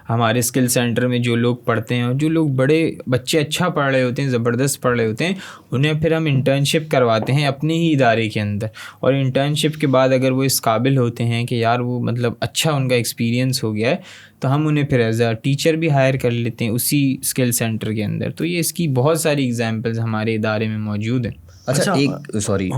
ہمارے اسکل سینٹر میں جو لوگ پڑھتے ہیں اور جو لوگ بڑے بچے اچھا پڑھ رہے ہوتے ہیں, زبردست پڑھ رہے ہوتے ہیں, انہیں پھر ہم انٹرنشپ کرواتے ہیں اپنے ہی ادارے کے اندر. اور انٹرنشپ کے بعد اگر وہ اس قابل ہوتے ہیں کہ یار وہ مطلب اچھا ان کا ایکسپیرینس ہو گیا ہے, تو ہم انہیں پھر ایز اے ٹیچر بھی ہائر کر لیتے ہیں اسی اسکل سینٹر کے اندر. تو یہ اس کی بہت ساری ایگزامپلز ہمارے ادارے میں موجود ہیں. اچھا, ایک سوری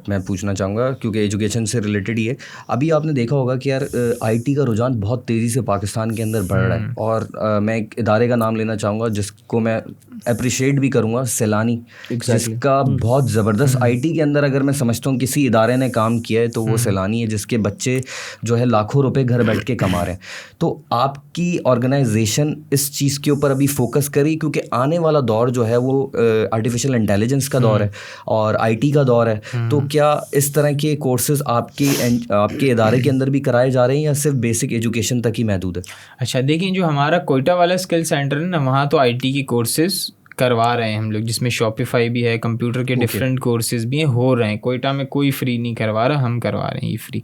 میں پوچھنا چاہوں گا کیونکہ ایجوکیشن سے ریلیٹڈ ہی ہے. ابھی آپ نے دیکھا ہوگا کہ یار IT کا رجحان بہت تیزی سے پاکستان کے اندر بڑھ رہا ہے, اور میں ایک ادارے کا نام لینا چاہوں گا جس کو میں اپریشیٹ بھی کروں گا, سیلانی, جس کا بہت زبردست IT کے اندر اگر میں سمجھتا ہوں کسی ادارے نے کام کیا ہے تو وہ سیلانی ہے, جس کے بچے جو ہے لاکھوں روپے گھر بیٹھ کے کما رہے ہیں. تو آپ کی آرگنائزیشن اس چیز کے اوپر ابھی فوکس کری, کیونکہ آنے والا دور جو ہے وہ آرٹیفیشیل انٹیلیجنس کا دور ہے اور IT کا دور ہے, تو کیا اس طرح کے کورسز آپ کے ادارے کے اندر بھی کرائے جا رہے ہیں یا صرف بیسک ایجوکیشن تک ہی محدود ہے؟ اچھا دیکھیں, جو ہمارا کوئٹہ والا اسکل سینٹر ہے نا, وہاں تو IT کے کورسز کروا رہے ہیں ہم لوگ, جس میں شاپیفائی بھی ہے, کمپیوٹر کے ڈفرینٹ کورسز بھی ہیں, ہو رہے ہیں. کوئٹہ میں کوئی فری نہیں کروا رہا, ہم کروا رہے ہیں یہ فری.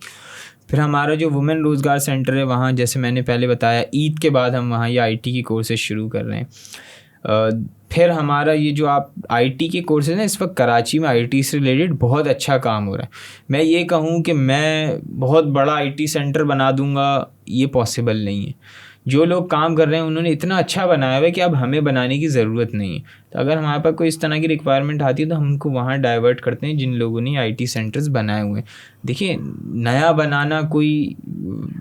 پھر ہمارا جو وومن روزگار سینٹر ہے وہاں, جیسے میں نے پہلے بتایا, عید کے بعد ہم وہاں یہ IT کی کورسز شروع کر رہے ہیں. پھر ہمارا یہ جو آپ آئی ٹی کے کورسز ہیں، اس وقت کراچی میں آئی ٹی سے ریلیٹڈ بہت اچھا کام ہو رہا ہے. میں یہ کہوں کہ میں بہت بڑا آئی ٹی سینٹر بنا دوں گا، یہ پاسبل نہیں ہے. جو لوگ کام کر رہے ہیں انہوں نے اتنا اچھا بنایا ہوا ہے کہ اب ہمیں بنانے کی ضرورت نہیں ہے. تو اگر ہمارے پاس کوئی اس طرح کی ریکوائرمنٹ آتی ہے تو ہم ان کو وہاں ڈائیورٹ کرتے ہیں جن لوگوں نے آئی ٹی سینٹرز بنائے ہوئے ہیں. دیکھیے نیا بنانا کوئی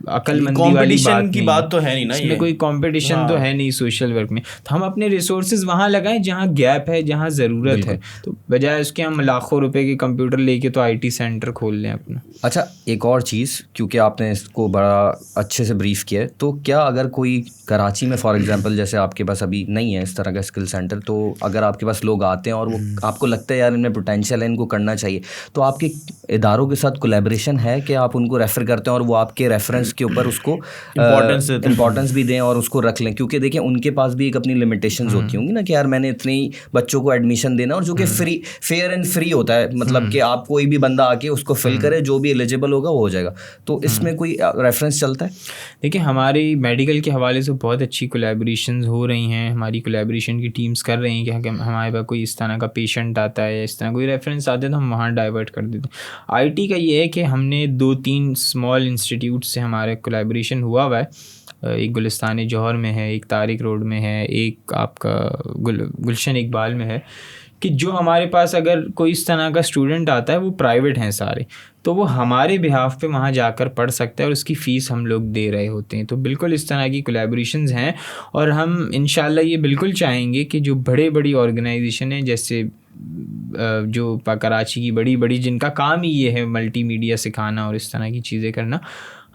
عقل مندی والی بات کی بات تو ہے نہیں نا، اس میں کوئی کمپٹیشن تو ہے نہیں سوشل ورک میں. تو ہم اپنے ریسورسز وہاں لگائیں جہاں گیپ ہے، جہاں ضرورت ہے. تو بجائے اس کے ہم لاکھوں روپے کے کمپیوٹر لے کے تو آئی ٹی سینٹر کھول لیں اپنا. اچھا ایک اور چیز، کیونکہ آپ نے اس کو بڑا اچھے سے بریف کیا ہے، تو کیا اگر کوئی کراچی میں فار ایگزامپل جیسے آپ کے پاس ابھی نہیں ہے اس طرح کا اسکل سینٹر، تو اگر آپ کے پاس لوگ آتے ہیں اور وہ آپ کو لگتا ہے یار ان میں پوٹینشیل ہے، ان کو کرنا چاہیے، تو آپ کے اداروں کے ساتھ کولیبریشن ہے کہ آپ ان کو ریفر کرتے ہیں اور وہ آپ کے ریفرنس کے اوپر اس کو امپورٹنس بھی دیں اور اس کو رکھ لیں؟ کیونکہ دیکھیں ان کے پاس بھی ایک اپنی لمیٹیشنز ہوتی ہوں گی نا کہ یار میں نے اتنے بچوں کو ایڈمیشن دینا، اور جو کہ فیئر اینڈ فری ہوتا ہے، مطلب کہ آپ کوئی بھی بندہ آ کے اس کو فل کرے، جو بھی ایلیجیبل ہوگا وہ ہو جائے گا. تو اس میں کوئی ریفرنس چلتا ہے؟ دیکھیں ہماری میڈیکل کے حوالے سے بہت اچھی کولیبریشنز ہو رہی ہیں، ہماری کولیبریشن کی ٹیمز کر رہی ہیں کہ ہمارے پاس کوئی اس طرح کا پیشنٹ آتا ہے یا اس طرح کوئی ریفرنس آتا ہے تو ہم وہاں ڈائیورٹ کر دیتے ہیں. آئی ٹی کا یہ ہے کہ ہم نے 2-3 اسمال انسٹیٹیوٹ سے ہمارا کولیبریشن ہوا ہے. ایک گلستان جوہر میں ہے، ایک طارق روڈ میں ہے، ایک آپ کا گلشن اقبال میں ہے، کہ جو ہمارے پاس اگر کوئی اس طرح کا اسٹوڈنٹ آتا ہے، وہ پرائیویٹ ہیں سارے، تو وہ ہمارے بہاف پہ وہاں جا کر پڑھ سکتا ہے اور اس کی فیس ہم لوگ دے رہے ہوتے ہیں. تو بالکل اس طرح کی کولیبریشنز ہیں، اور ہم انشاءاللہ یہ بالکل چاہیں گے کہ جو بڑی آرگنائزیشن ہیں، جیسے جو کراچی کی بڑی جن کا کام ہی یہ ہے ملٹی میڈیا سکھانا اور اس طرح کی چیزیں کرنا،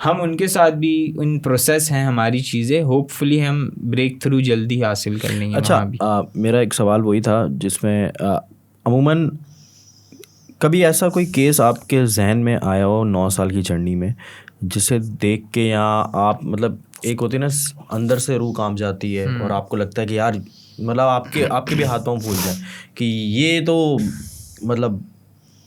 ہم ان کے ساتھ بھی ان پروسیس ہیں ہماری چیزیں، ہوپ فلی ہم بریک تھرو جلدی حاصل کر لیں گے. اچھا میرا ایک سوال وہی تھا جس میں عموماً کبھی ایسا کوئی کیس آپ کے ذہن میں آیا ہو 9 سال کی جرنی میں، جسے دیکھ کے یا آپ مطلب ایک ہوتی ہے نا اندر سے روح کانپ جاتی ہے اور آپ کو لگتا ہے کہ یار مطلب آپ کے بھی ہاتھ پاؤں پھول جائیں کہ یہ تو مطلب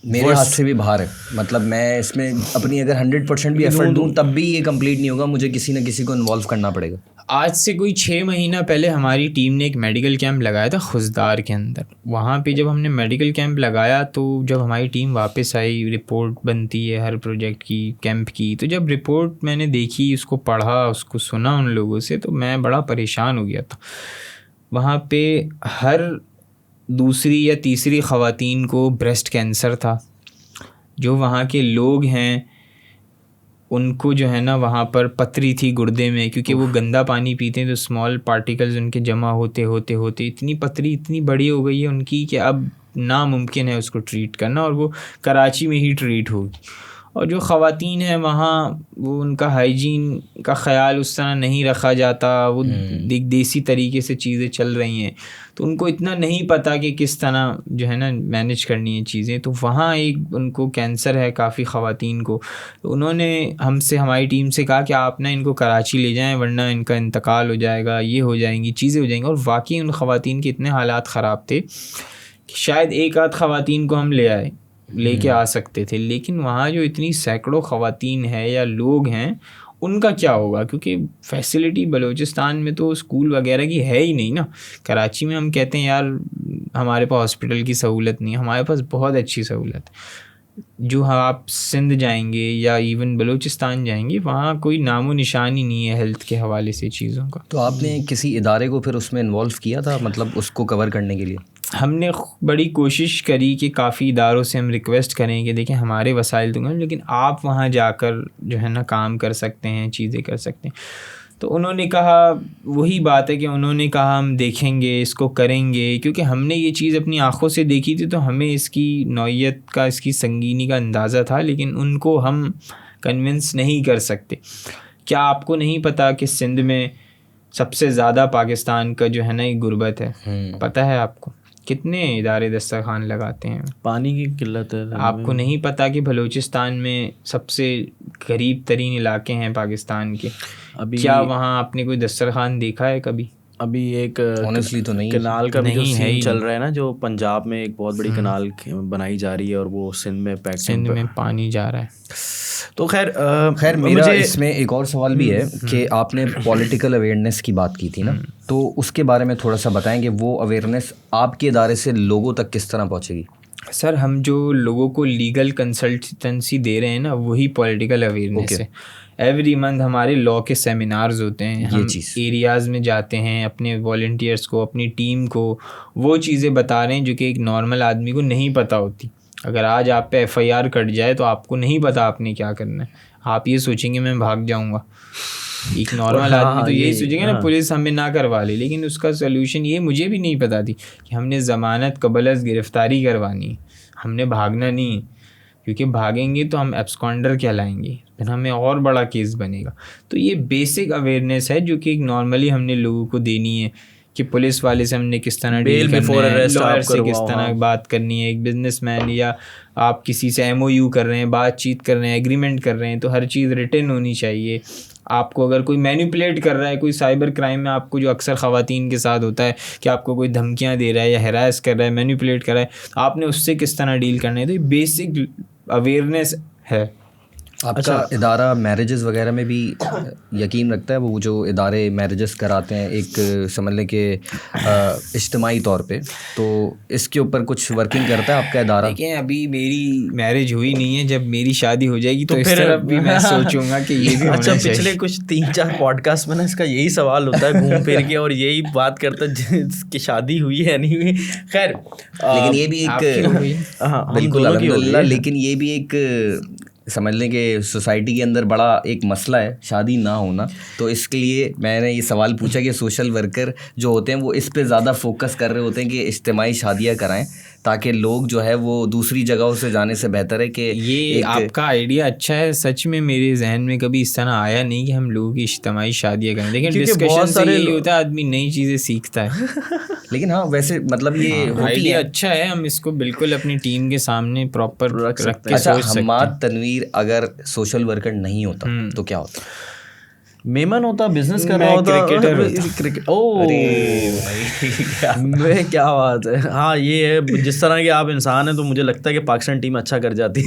میرے ہاتھ سے بھی باہر ہے، مطلب میں اس میں اپنی اگر 100% بھی ایفرٹ دوں تب بھی یہ کمپلیٹ نہیں ہوگا، مجھے کسی نہ کسی کو انوالو کرنا پڑے گا. آج سے کوئی 6 مہینہ پہلے ہماری ٹیم نے ایک میڈیکل کیمپ لگایا تھا خزدار کے اندر. وہاں پہ جب ہم نے میڈیکل کیمپ لگایا تو جب ہماری ٹیم واپس آئی، رپورٹ بنتی ہے ہر پروجیکٹ کی، کیمپ کی، تو جب رپورٹ میں نے دیکھی، اس کو پڑھا، اس کو سنا ان لوگوں سے، تو میں بڑا پریشان ہو گیا تھا. وہاں پہ ہر دوسری یا تیسری خواتین کو بریسٹ کینسر تھا. جو وہاں کے لوگ ہیں ان کو جو ہے نا وہاں پر پتری تھی گردے میں، کیونکہ وہ گندا پانی پیتے ہیں تو اسمال پارٹیکلز ان کے جمع ہوتے اتنی پتری اتنی بڑی ہو گئی ہے ان کی کہ اب ناممکن ہے اس کو ٹریٹ کرنا، اور وہ کراچی میں ہی ٹریٹ ہوگی. اور جو خواتین ہیں وہاں، وہ ان کا ہائیجین کا خیال اس طرح نہیں رکھا جاتا، وہ دیسی طریقے سے چیزیں چل رہی ہیں، تو ان کو اتنا نہیں پتہ کہ کس طرح جو ہے نا مینیج کرنی ہے چیزیں. تو وہاں ایک ان کو کینسر ہے کافی خواتین کو، تو انہوں نے ہماری ٹیم سے کہا کہ آپ نا ان کو کراچی لے جائیں ورنہ ان کا انتقال ہو جائے گا، یہ ہو جائیں گی، چیزیں ہو جائیں گی. اور واقعی ان خواتین کے اتنے حالات خراب تھے کہ شاید 1-8 خواتین کو ہم لے کے آ سکتے تھے، لیکن وہاں جو اتنی سینکڑوں خواتین ہیں یا لوگ ہیں، ان کا کیا ہوگا؟ کیونکہ فیسلٹی بلوچستان میں تو اسکول وغیرہ کی ہے ہی نہیں نا. کراچی میں ہم کہتے ہیں یار ہمارے پاس ہاسپٹل کی سہولت نہیں ہے، ہمارے پاس بہت اچھی سہولت ہے. جو آپ سندھ جائیں گے یا ایون بلوچستان جائیں گے، وہاں کوئی نام و نشان ہی نہیں ہے ہیلتھ کے حوالے سے چیزوں کا. تو آپ نے کسی ادارے کو پھر اس میں انوالو کیا تھا، مطلب اس کو کور کرنے کے لیے؟ ہم نے بڑی کوشش کری کہ کافی اداروں سے ہم ریکویسٹ کریں کہ دیکھیں ہمارے وسائل تو ہیں لیکن آپ وہاں جا کر جو ہے نا کام کر سکتے ہیں، چیزیں کر سکتے ہیں. تو انہوں نے کہا، وہی بات ہے کہ انہوں نے کہا ہم دیکھیں گے، اس کو کریں گے، کیونکہ ہم نے یہ چیز اپنی آنکھوں سے دیکھی تھی تو ہمیں اس کی نوعیت کا، اس کی سنگینی کا اندازہ تھا، لیکن ان کو ہم کنونس نہیں کر سکتے. کیا آپ کو نہیں پتہ کہ سندھ میں سب سے زیادہ پاکستان کا جو ہے نا یہ غربت ہے؟ پتہ ہے آپ کو؟ کتنے ادارے دسترخوان لگاتے ہیں، پانی کی قلت ہے. آپ کو نہیں پتہ کہ بلوچستان میں سب سے غریب ترین علاقے ہیں پاکستان کے؟ ابھی کیا وہاں آپ نے کوئی دسترخوان دیکھا ہے کبھی؟ ابھی ایک آنیسٹلی تو نہیں، کنال کا بھی جو نہیں ہے سین چل رہا ہے نا، جو پنجاب میں ایک بہت بڑی کنال بنائی جا رہی ہے اور وہ سندھ میں سندھ میں پانی جا رہا ہے. تو خیر میرا اس میں ایک اور سوال بھی ہے کہ آپ نے پولیٹیکل اویئرنیس کی بات کی تھی نا, تو اس کے بارے میں تھوڑا سا بتائیں کہ وہ اویئرنیس آپ کے ادارے سے لوگوں تک کس طرح پہنچے گی؟ سر ہم جو لوگوں کو لیگل کنسلٹنسی دے رہے ہیں نا, وہی پولیٹیکل اویئرنیس ہے. ایوری منتھ ہمارے لاء کے سیمینارز ہوتے ہیں, ہم ایریاز میں جاتے ہیں, اپنے والنٹیئرس کو, اپنی ٹیم کو وہ چیزیں بتا رہے ہیں جو کہ ایک نارمل آدمی کو نہیں پتہ ہوتی. اگر آج آپ پہ FIR کٹ جائے تو آپ کو نہیں پتا آپ نے کیا کرنا ہے, آپ یہ سوچیں گے میں بھاگ جاؤں گا. ایک نارمل آدمی تو یہی سوچیں گے نا پولیس ہمیں نہ کروا لے, لیکن اس کا سلوشن یہ مجھے بھی نہیں پتا تھی کہ ہم نے ضمانت قبل از گرفتاری کروانی ہے, ہم نے بھاگنا نہیں ہے, کیونکہ بھاگیں گے تو ہم ایبسکانڈر کہلائیں گے, پھر ہمیں اور بڑا کیس بنے گا. تو یہ بیسک اویئرنیس ہے جو کہ ایک نارملی ہم نے لوگوں کو دینی ہے کہ پولیس والے سے ہم نے کس طرح ڈیل کرنا ہے, لائر سے کس طرح بات کرنی ہے, ایک بزنس مین یا آپ کسی سے MOU کر رہے ہیں, بات چیت کر رہے ہیں, ایگریمنٹ کر رہے ہیں, تو ہر چیز ریٹن ہونی چاہیے. آپ کو اگر کوئی مینیپولیٹ کر رہا ہے, کوئی سائبر کرائم میں آپ کو جو اکثر خواتین کے ساتھ ہوتا ہے کہ آپ کو کوئی دھمکیاں دے رہا ہے یا ہراس کر رہا ہے, مینیپولیٹ کر رہا ہے, تو آپ نے اس سے کس طرح ڈیل کرنا ہے. تو یہ بیسک اویئرنیس ہے. آپ کا ادارہ میرجز وغیرہ میں بھی یقین رکھتا ہے؟ وہ جو ادارے میرجز کراتے ہیں ایک سمجھ لیں کہ اجتماعی طور پہ, تو اس کے اوپر کچھ ورکنگ کرتا ہے آپ کا ادارہ؟ دیکھیں ابھی میری میرج ہوئی نہیں ہے, جب میری شادی ہو جائے گی تو اس طرف بھی میں سوچوں گا کہ یہ بھی ہونا چاہیے. پچھلے کچھ 3-4 پوڈ کاسٹ میں نا اس کا یہی سوال ہوتا ہے گھوم پھر کے, اور یہی بات کرتا ہے کہ شادی ہوئی ہے نہیں ہوئی. خیر لیکن یہ بھی ایک بالکل الحمدللہ, لیکن یہ بھی ایک سمجھ لیں کہ سوسائٹی کے اندر بڑا ایک مسئلہ ہے شادی نہ ہونا. تو اس کے لیے میں نے یہ سوال پوچھا کہ سوشل ورکر جو ہوتے ہیں وہ اس پہ زیادہ فوکس کر رہے ہوتے ہیں کہ اجتماعی شادیاں کرائیں, تاکہ لوگ جو ہے وہ دوسری جگہوں سے جانے سے بہتر ہے کہ یہ آپ کا آئیڈیا اچھا ہے. سچ میں میرے ذہن میں کبھی اس طرح آیا نہیں کہ ہم لوگوں کی اجتماعی شادیاں کریں, لیکن ڈسکشن سے یہی ہوتا ہے, آدمی نئی چیزیں سیکھتا ہے. لیکن ہاں ویسے مطلب یہ آئیڈیا اچھا ہے, ہم اس کو بالکل اپنی ٹیم کے سامنے پراپر رکھ کے سوچ سکتے ہیں. حماد تنویر اگر سوشل ورکر نہیں ہوتا تو کیا ہوتا؟ میمن ہوتا, بزنس کر رہا ہوتا, کرکٹر. میں کیا بات ہے. ہاں یہ ہے, جس طرح کہ آپ انسان ہیں تو مجھے لگتا ہے کہ پاکستان ٹیم اچھا کر جاتی.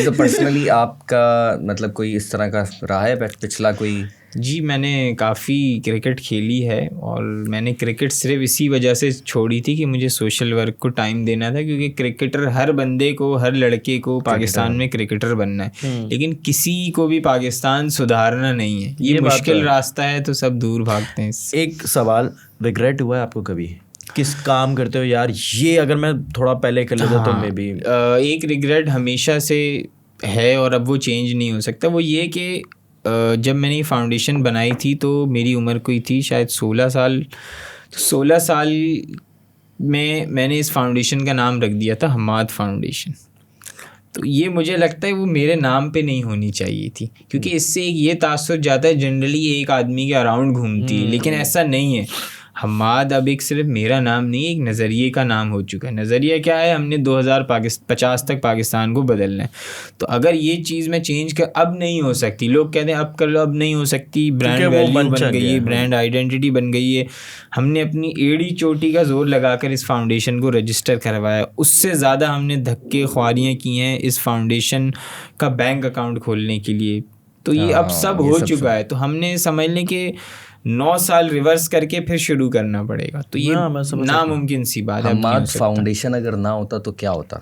تو پرسنلی آپ کا مطلب کوئی اس طرح کا رہا ہے پچھلا کوئی؟ جی میں نے کافی کرکٹ کھیلی ہے, اور میں نے کرکٹ صرف اسی وجہ سے چھوڑی تھی کہ مجھے سوشل ورک کو ٹائم دینا تھا, کیونکہ کرکٹر ہر بندے کو, ہر لڑکے کو پاکستان میں کرکٹر بننا ہے, لیکن کسی کو بھی پاکستان سدھارنا نہیں ہے. یہ مشکل راستہ ہے تو سب دور بھاگتے ہیں. ایک سوال, ریگریٹ ہوا ہے آپ کو کبھی کس کام کرتے ہو یار یہ اگر میں تھوڑا پہلے کر لیتا تو میں بھی؟ ایک ریگریٹ ہمیشہ سے ہے اور اب وہ چینج نہیں ہو سکتا. وہ یہ کہ جب میں نے یہ فاؤنڈیشن بنائی تھی تو میری عمر کوئی تھی شاید 16 سال. 16 سال میں نے اس فاؤنڈیشن کا نام رکھ دیا تھا حماد فاؤنڈیشن. تو یہ مجھے لگتا ہے وہ میرے نام پہ نہیں ہونی چاہیے تھی, کیونکہ اس سے یہ تاثر جاتا ہے جنرلی ایک آدمی کے اراؤنڈ گھومتی ہے, لیکن ایسا نہیں ہے. حماد اب ایک صرف میرا نام نہیں, ایک نظریے کا نام ہو چکا ہے. نظریہ کیا ہے, ہم نے 2050 تک پاکستان کو بدلنا ہے. تو اگر یہ چیز میں چینج کر اب نہیں ہو سکتی, لوگ کہتے ہیں اب کر لو, اب نہیں ہو سکتی. برانڈ ویلیو بن گئی ہے, برانڈ آئیڈینٹی بن گئی ہے. ہم نے اپنی ایڑی چوٹی کا زور لگا کر اس فاؤنڈیشن کو رجسٹر کروایا. اس سے زیادہ ہم نے دھکے خواریاں کی ہیں اس فاؤنڈیشن کا بینک اکاؤنٹ کھولنے کے لیے. تو یہ اب سب ہو چکا ہے, تو ہم نے سمجھ لیں کہ 9 سال ریورس کر کے پھر شروع کرنا پڑے گا. تو یہ ناممکن سی بات ہے. حماد فاؤنڈیشن اگر نہ ہوتا تو کیا ہوتا؟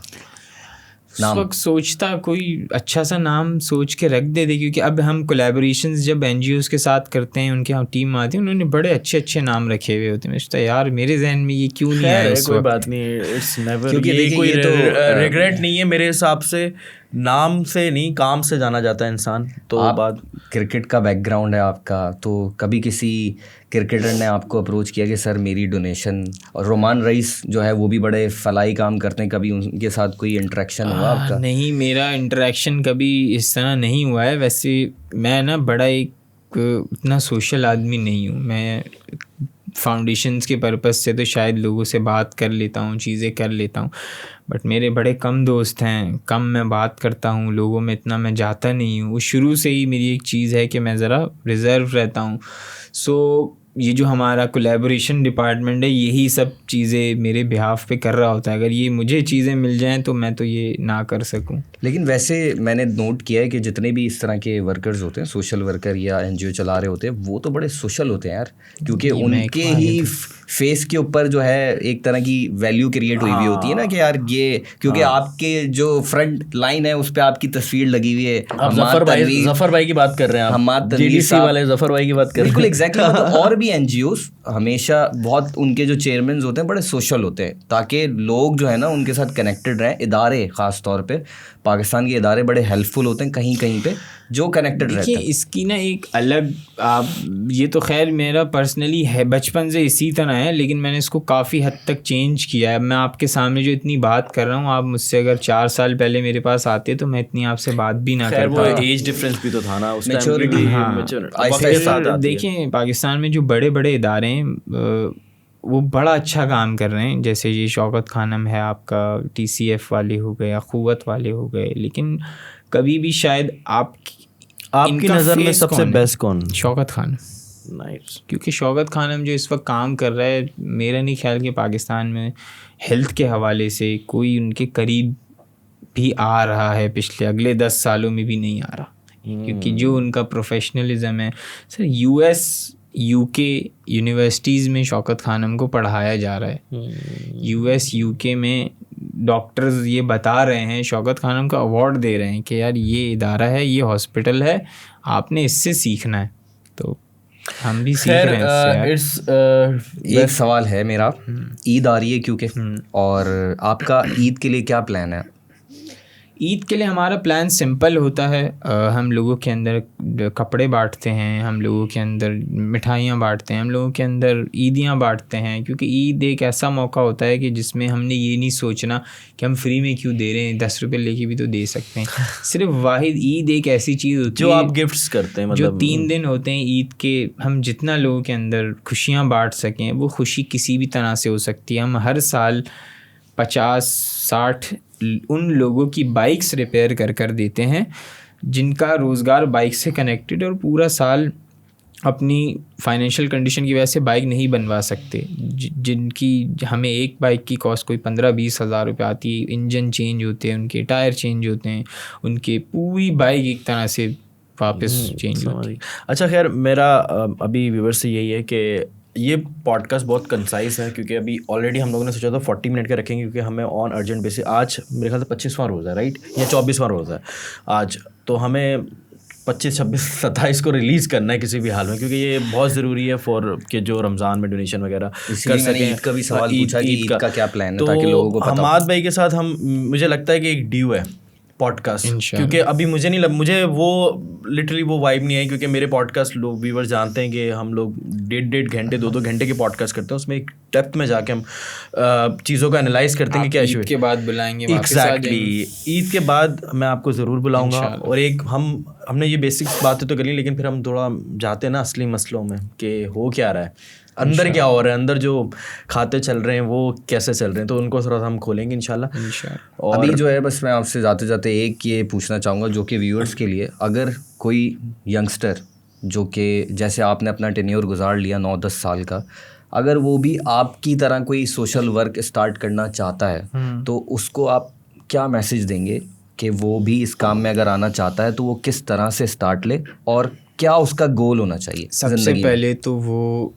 اس وقت سوچتا کوئی اچھا سا نام سوچ کے رکھ دے, کیونکہ اب ہم کولیبوریشنز جب NGOs کے ساتھ کرتے ہیں, ان کے ٹیم آتی ہے, انہوں نے بڑے اچھے نام رکھے ہوئے ہوتے ہیں. میں سوچتا یار میرے ذہن میں یہ کیوں نہیں آیا. کوئی بات نہیں, اٹس نیور, یہ کوئی ریگریٹ نہیں ہے میرے حساب سے. نام سے نہیں, کام سے جانا جاتا ہے انسان. تو بات کرکٹ کا بیک گراؤنڈ ہے آپ کا, تو کبھی کسی کرکٹر نے آپ کو اپروچ کیا کہ سر میری ڈونیشن, اور رومان رئیس جو ہے وہ بھی بڑے فلاحی کام کرتے ہیں, کبھی ان کے ساتھ کوئی انٹریکشن ہوا آپ کا؟ نہیں, میرا انٹریکشن کبھی اس طرح نہیں ہوا ہے. ویسے میں نا بڑا ایک اتنا سوشل آدمی نہیں ہوں. میں فاؤنڈیشنز کے پرپز سے تو شاید لوگوں سے بات کر لیتا ہوں, چیزیں کر لیتا ہوں, بٹ میرے بڑے کم دوست ہیں, کم میں بات کرتا ہوں, لوگوں میں اتنا میں جاتا نہیں ہوں. وہ شروع سے ہی میری ایک چیز ہے کہ میں ذرا ریزرو رہتا ہوں. سو یہ جو ہمارا کولیبوریشن ڈپارٹمنٹ ہے یہی سب چیزیں میرے بہاف پہ کر رہا ہوتا ہے. اگر یہ مجھے چیزیں مل جائیں تو میں تو یہ نہ کر سکوں. لیکن ویسے میں نے نوٹ کیا ہے کہ جتنے بھی اس طرح کے ورکرز ہوتے ہیں, سوشل ورکر یا این جی او چلا رہے ہوتے ہیں, وہ تو بڑے سوشل ہوتے ہیں یار, کیونکہ ان کے ہی فیس کے اوپر جو ہے ایک طرح کی ویلیو کریٹ ہوئی ہوئی ہوتی ہے نا کہ یار یہ, کیونکہ آپ کے جو فرنٹ لائن ہے اس پہ آپ کی تصویر لگی ہوئی ہے. ظفر بھائی کی بات کر رہے ہیں, حماد جی ڈی سی والے ظفر بھائی کی بات کر رہے ہیں. بالکل ایگزیکٹلی. اور بھی این جی اوز ہمیشہ بہت, ان کے جو چیئرمینز ہوتے ہیں بڑے سوشل ہوتے ہیں, تاکہ لوگ جو ہے نا ان کے ساتھ کنیکٹڈ رہیں. ادارے خاص طور پہ پاکستان کے ادارے بڑے ہیلپ فل ہوتے ہیں کہیں کہیں پہ جو کنیکٹڈ رہتے ہیں. اس کی نا ایک الگ, آپ یہ تو خیر میرا پرسنلی ہے بچپن سے اسی طرح ہے, لیکن میں نے اس کو کافی حد تک چینج کیا ہے. میں آپ کے سامنے جو اتنی بات کر رہا ہوں, آپ مجھ سے اگر 4 سال پہلے میرے پاس آتے تو میں اتنی آپ سے بات بھی نہ کرتا. ایج ڈفرینس بھی تو تھا نا اس ٹائم. دیکھیں پاکستان میں جو بڑے بڑے ادارے ہیں وہ بڑا اچھا کام کر رہے ہیں, جیسے یہ شوکت خانم ہے آپ کا, ٹی سی ایف والے ہو گئے, قوت والے ہو گئے. لیکن کبھی بھی شاید آپ کی نظر میں سب سے بیسٹ کون؟ شوکت خانم. کیونکہ شوکت خانم جو اس وقت کام کر رہا ہے, میرا نہیں خیال کہ پاکستان میں ہیلتھ کے حوالے سے کوئی ان کے قریب بھی آ رہا ہے, پچھلے اگلے 10 سالوں میں بھی نہیں آ رہا. کیونکہ جو ان کا پروفیشنلزم ہے سر, یو ایس یو کے یونیورسٹیز میں شوکت خانم کو پڑھایا جا رہا ہے. یو ایس یو کے میں ڈاکٹرز یہ بتا رہے ہیں, شوکت خانم کا ایوارڈ دے رہے ہیں کہ یار یہ ادارہ ہے, یہ ہاسپٹل ہے, آپ نے اس سے سیکھنا ہے. تو ہم بھی سیکھ رہے ہیں اس سے. ایک سوال ہے میرا, عید آ رہی ہے کیونکہ, اور آپ کا عید کے لیے کیا پلان ہے؟ عید کے لیے ہمارا پلان سمپل ہوتا ہے. ہم لوگوں کے اندر کپڑے بانٹتے ہیں, ہم لوگوں کے اندر مٹھائیاں بانٹتے ہیں, ہم لگوں کے اندر عیدیاں بانٹتے ہیں. کیونکہ عید ایک ایسا موقع ہوتا ہے کہ جس میں ہم نے یہ نہیں سوچنا کہ ہم فری میں کیوں دے رہے ہیں, 10 روپے لے کے بھی تو دے سکتے ہیں. صرف واحد عید ایک ایسی چیز ہوتی ہے جو آپ گفٹس کرتے ہیں, جو 3 دن ہوتے ہیں عید کے, ہم جتنا لوگوں کے اندر خوشیاں بانٹ سکیں, وہ خوشی کسی بھی طرح سے ہو سکتی ہے. ہم ہر سال 50-60 ان لوگوں کی بائکس ریپیئر کر دیتے ہیں جن کا روزگار بائک سے کنیکٹڈ, اور پورا سال اپنی فائنینشیل کنڈیشن کی وجہ سے بائک نہیں بنوا سکتے, جن کی ہمیں ایک بائک کی کاسٹ کوئی 15-20 ہزار روپے آتی ہے. انجن چینج ہوتے ہیں, ان کے ٹائر چینج ہوتے ہیں, ان کے پوری بائک ایک طرح سے واپس چینج ہوتی ہے. اچھا خیر, میرا ابھی ویور سے یہی ہے کہ یہ پوڈ کاسٹ بہت کنسائز ہے, کیونکہ ابھی آلریڈی ہم لوگوں نے سوچا تھا 40 منٹ کا رکھیں گے, کیونکہ ہمیں آن ارجنٹ بیسس, آج میرے خیال سے 25واں روزہ ہے رائٹ, یا 24واں روزہ ہے آج, تو ہمیں 25, 26, 27 کو ریلیز کرنا ہے کسی بھی حال میں, کیونکہ یہ بہت ضروری ہے فار کہ جو رمضان میں ڈونیشن وغیرہ کر سکیں. عید کا بھی سوال پوچھا کہ عید کا کیا پلان ہے, تو تاکہ لوگوں کو پتہ ہو. حماد بھائی کے ساتھ ہم, مجھے لگتا ہے کہ ایک ڈیو ہے پوڈ کاسٹ, کیونکہ ابھی مجھے وہ لٹرلی وہ وائب نہیں آئی, کیونکہ میرے پوڈ کاسٹ لوگ ویور جانتے ہیں کہ ہم لوگ 1.5 گھنٹے 2 گھنٹے کے پوڈ کاسٹ کرتے ہیں, اس میں ایک ڈیپتھ میں جا کے ہم چیزوں کا انالائز کرتے ہیں کہ کیا ایشو ہے. عید کے بعد بلائیں گے, ایگزیکٹلی عید کے بعد میں آپ کو ضرور بلاؤں گا. اور ایک ہم نے یہ بیسک باتیں تو کری, لیکن پھر ہم تھوڑا جاتے ہیں نا اصلی مسئلوں میں کہ ہو کیا رہا ہے اندر, کیا ہو رہا ہے اندر, جو کھاتے چل رہے ہیں وہ کیسے چل رہے ہیں, تو ان کو تھوڑا سا ہم کھولیں گے انشاءاللہ. اور ابھی جو ہے بس میں آپ سے جاتے جاتے ایک یہ پوچھنا چاہوں گا جو کہ ویورز کے لیے, اگر کوئی ینگسٹر جو کہ جیسے آپ نے اپنا ٹینیور گزار لیا 9-10 سال کا, اگر وہ بھی آپ کی طرح کوئی سوشل ورک اسٹارٹ کرنا چاہتا ہے, تو اس کو آپ کیا میسج دیں گے کہ وہ بھی اس کام میں اگر آنا چاہتا ہے تو وہ کس طرح سے اسٹارٹ لے, اور کیا اس کا گول ہونا چاہیے؟ سب سے پہلے تو وہ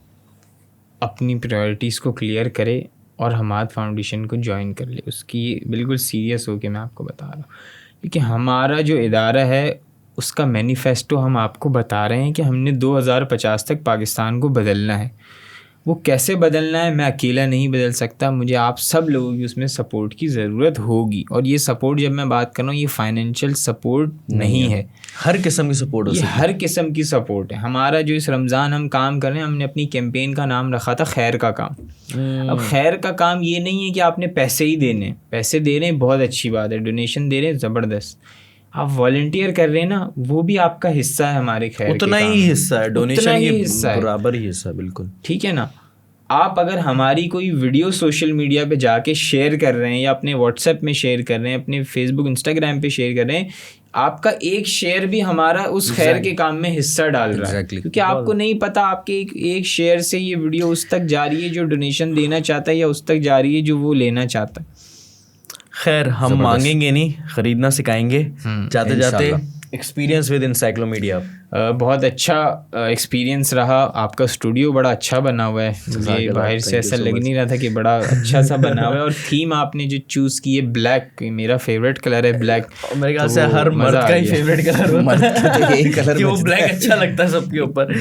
اپنی پرائورٹیز کو کلیئر کرے اور حماد فاؤنڈیشن کو جوائن کر لے. اس کی بالکل سیریس ہو کے میں آپ کو بتا رہا ہوں, کیونکہ ہمارا جو ادارہ ہے اس کا مینیفیسٹو ہم آپ کو بتا رہے ہیں کہ ہم نے 2050 تک پاکستان کو بدلنا ہے. وہ کیسے بدلنا ہے میں اکیلا نہیں بدل سکتا, مجھے آپ سب لوگوں کی اس میں سپورٹ کی ضرورت ہوگی. اور یہ سپورٹ جب میں بات کر رہا ہوں, یہ فائنینشیل سپورٹ نہیں ہے, ہر قسم کی سپورٹ, یہ ہر قسم کی سپورٹ ہے. ہمارا جو اس رمضان ہم کام کر رہے ہیں, ہم نے اپنی کیمپین کا نام رکھا تھا خیر کا کام. اب خیر کا کام یہ نہیں ہے کہ آپ نے پیسے ہی دینے, پیسے دے رہے ہیں بہت اچھی بات ہے, ڈونیشن دے رہے ہیں زبردست, آپ والنٹیئر کر رہے ہیں نا, وہ بھی آپ کا حصہ ہے ہمارے خیر, اتنا ہی حصہ ہے, ڈونیشن کے برابر ہی حصہ ہے, بالکل ٹھیک ہے نا. آپ اگر ہماری کوئی ویڈیو سوشل میڈیا پہ جا کے شیئر کر رہے ہیں یا اپنے واٹس ایپ میں شیئر کر رہے ہیں, اپنے فیس بک انسٹاگرام پہ شیئر کر رہے ہیں, آپ کا ایک شیئر بھی ہمارا اس خیر کے کام میں حصہ ڈال رہا ہے, کیونکہ آپ کو نہیں پتا آپ کے ایک شیئر سے یہ ویڈیو اس تک جا رہی ہے جو ڈونیشن دینا چاہتا ہے یا اس تک جا رہی ہے جو وہ لینا چاہتا ہے. خیر ہم مانگیں گے نہیں, خریدنا سکھائیں گے. جاتے جاتے ایکسپیرینس ود انسائکلومیڈیا, بہت اچھا ایکسپیرینس رہا. آپ کا اسٹوڈیو بڑا اچھا بنا ہوا ہے, مجھے باہر سے ایسا لگ نہیں رہا تھا کہ بڑا اچھا سا بنا ہوا ہے. اور تھیم آپ نے جو چوز کی ہے بلیک, میرا فیوریٹ کلر ہے بلیک. میرے خیال سے ہر مرد کا ہی فیوریٹ کلر ہوتا ہے کہ وہ بلیک اچھا لگتا ہے سب کے اوپر.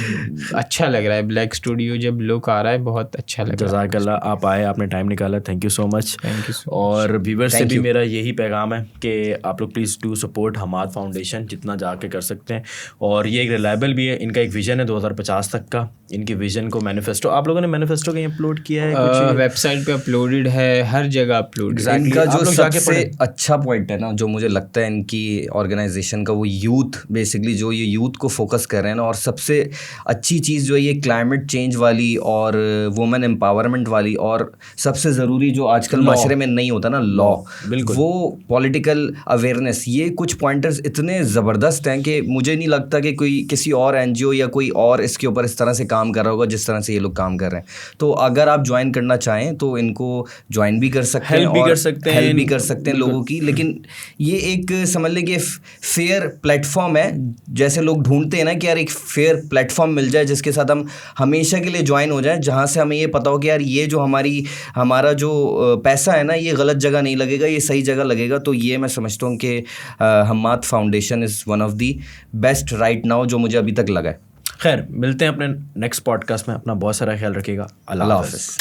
اچھا لگ رہا ہے بلیک اسٹوڈیو, جب لک آ رہا ہے بہت اچھا لگ رہا ہے. جزاک اللہ, آپ آئے, آپ نے ٹائم نکالا, تھینک یو سو مچ. اور ویورز سے بھی میرا یہی پیغام ہے کہ آپ لوگ please do support Hammad foundation جتنا جا کے کر سکتے ہیں. اور یہ ایک ریلائبل بھی ہے, ان کا ایک ویژن ہے 2050 تک کا. ان کے ویژن کو مینیفیسٹو, آپ لوگوں نے مینیفیسٹو کہیں اپلوڈ کیا ہے؟ ویب سائٹ پہ اپلوڈیڈ ہے, ہر جگہ اپلوڈ. ان کا جو سب سے اچھا پوائنٹ ہے نا, جو مجھے لگتا ہے ان کی آرگنائزیشن کا, وہ یوتھ بیسکلی جو یہ یوتھ کو فوکس کر رہے ہیں نا. اور سب سے اچھی چیز جو ہے یہ کلائمیٹ چینج والی اور وومن امپاورمنٹ والی, اور سب سے ضروری جو آج کل معاشرے میں نہیں ہوتا نا, لا, بالکل, وہ پولیٹیکل اویئرنیس. یہ کچھ پوائنٹرز اتنے زبردست ہیں کہ مجھے نہیں لگتا کہ کوئی کسی اور این جی او یا کوئی اور اس کے اوپر اس طرح سے کام کر رہا ہوگا جس طرح سے یہ لوگ کام کر رہے ہیں. تو اگر آپ جوائن کرنا چاہیں تو ان کو جوائن بھی کر سکتے ہیں, ہیلپ بھی کر سکتے ہیں لوگوں کی. لیکن یہ ایک سمجھ لیں کہ فیئر پلیٹ فارم ہے, جیسے لوگ ڈھونڈتے ہیں نا کہ یار ایک فیئر پلیٹ فارم مل جائے جس کے ساتھ ہم ہمیشہ کے لیے جوائن ہو جائیں, جہاں سے ہمیں یہ پتا ہو کہ یار یہ جو ہمارا جو پیسہ ہے نا, یہ غلط جگہ نہیں لگے گا, یہ صحیح جگہ لگے گا. تو یہ میں سمجھتا ہوں کہ Hammad foundation is one of the best right now جو مجھے ابھی تک لگا ہے. خیر ملتے ہیں اپنے نیکسٹ پوڈ کاسٹ میں. اپنا بہت سارا خیال رکھیے گا. اللہ حافظ.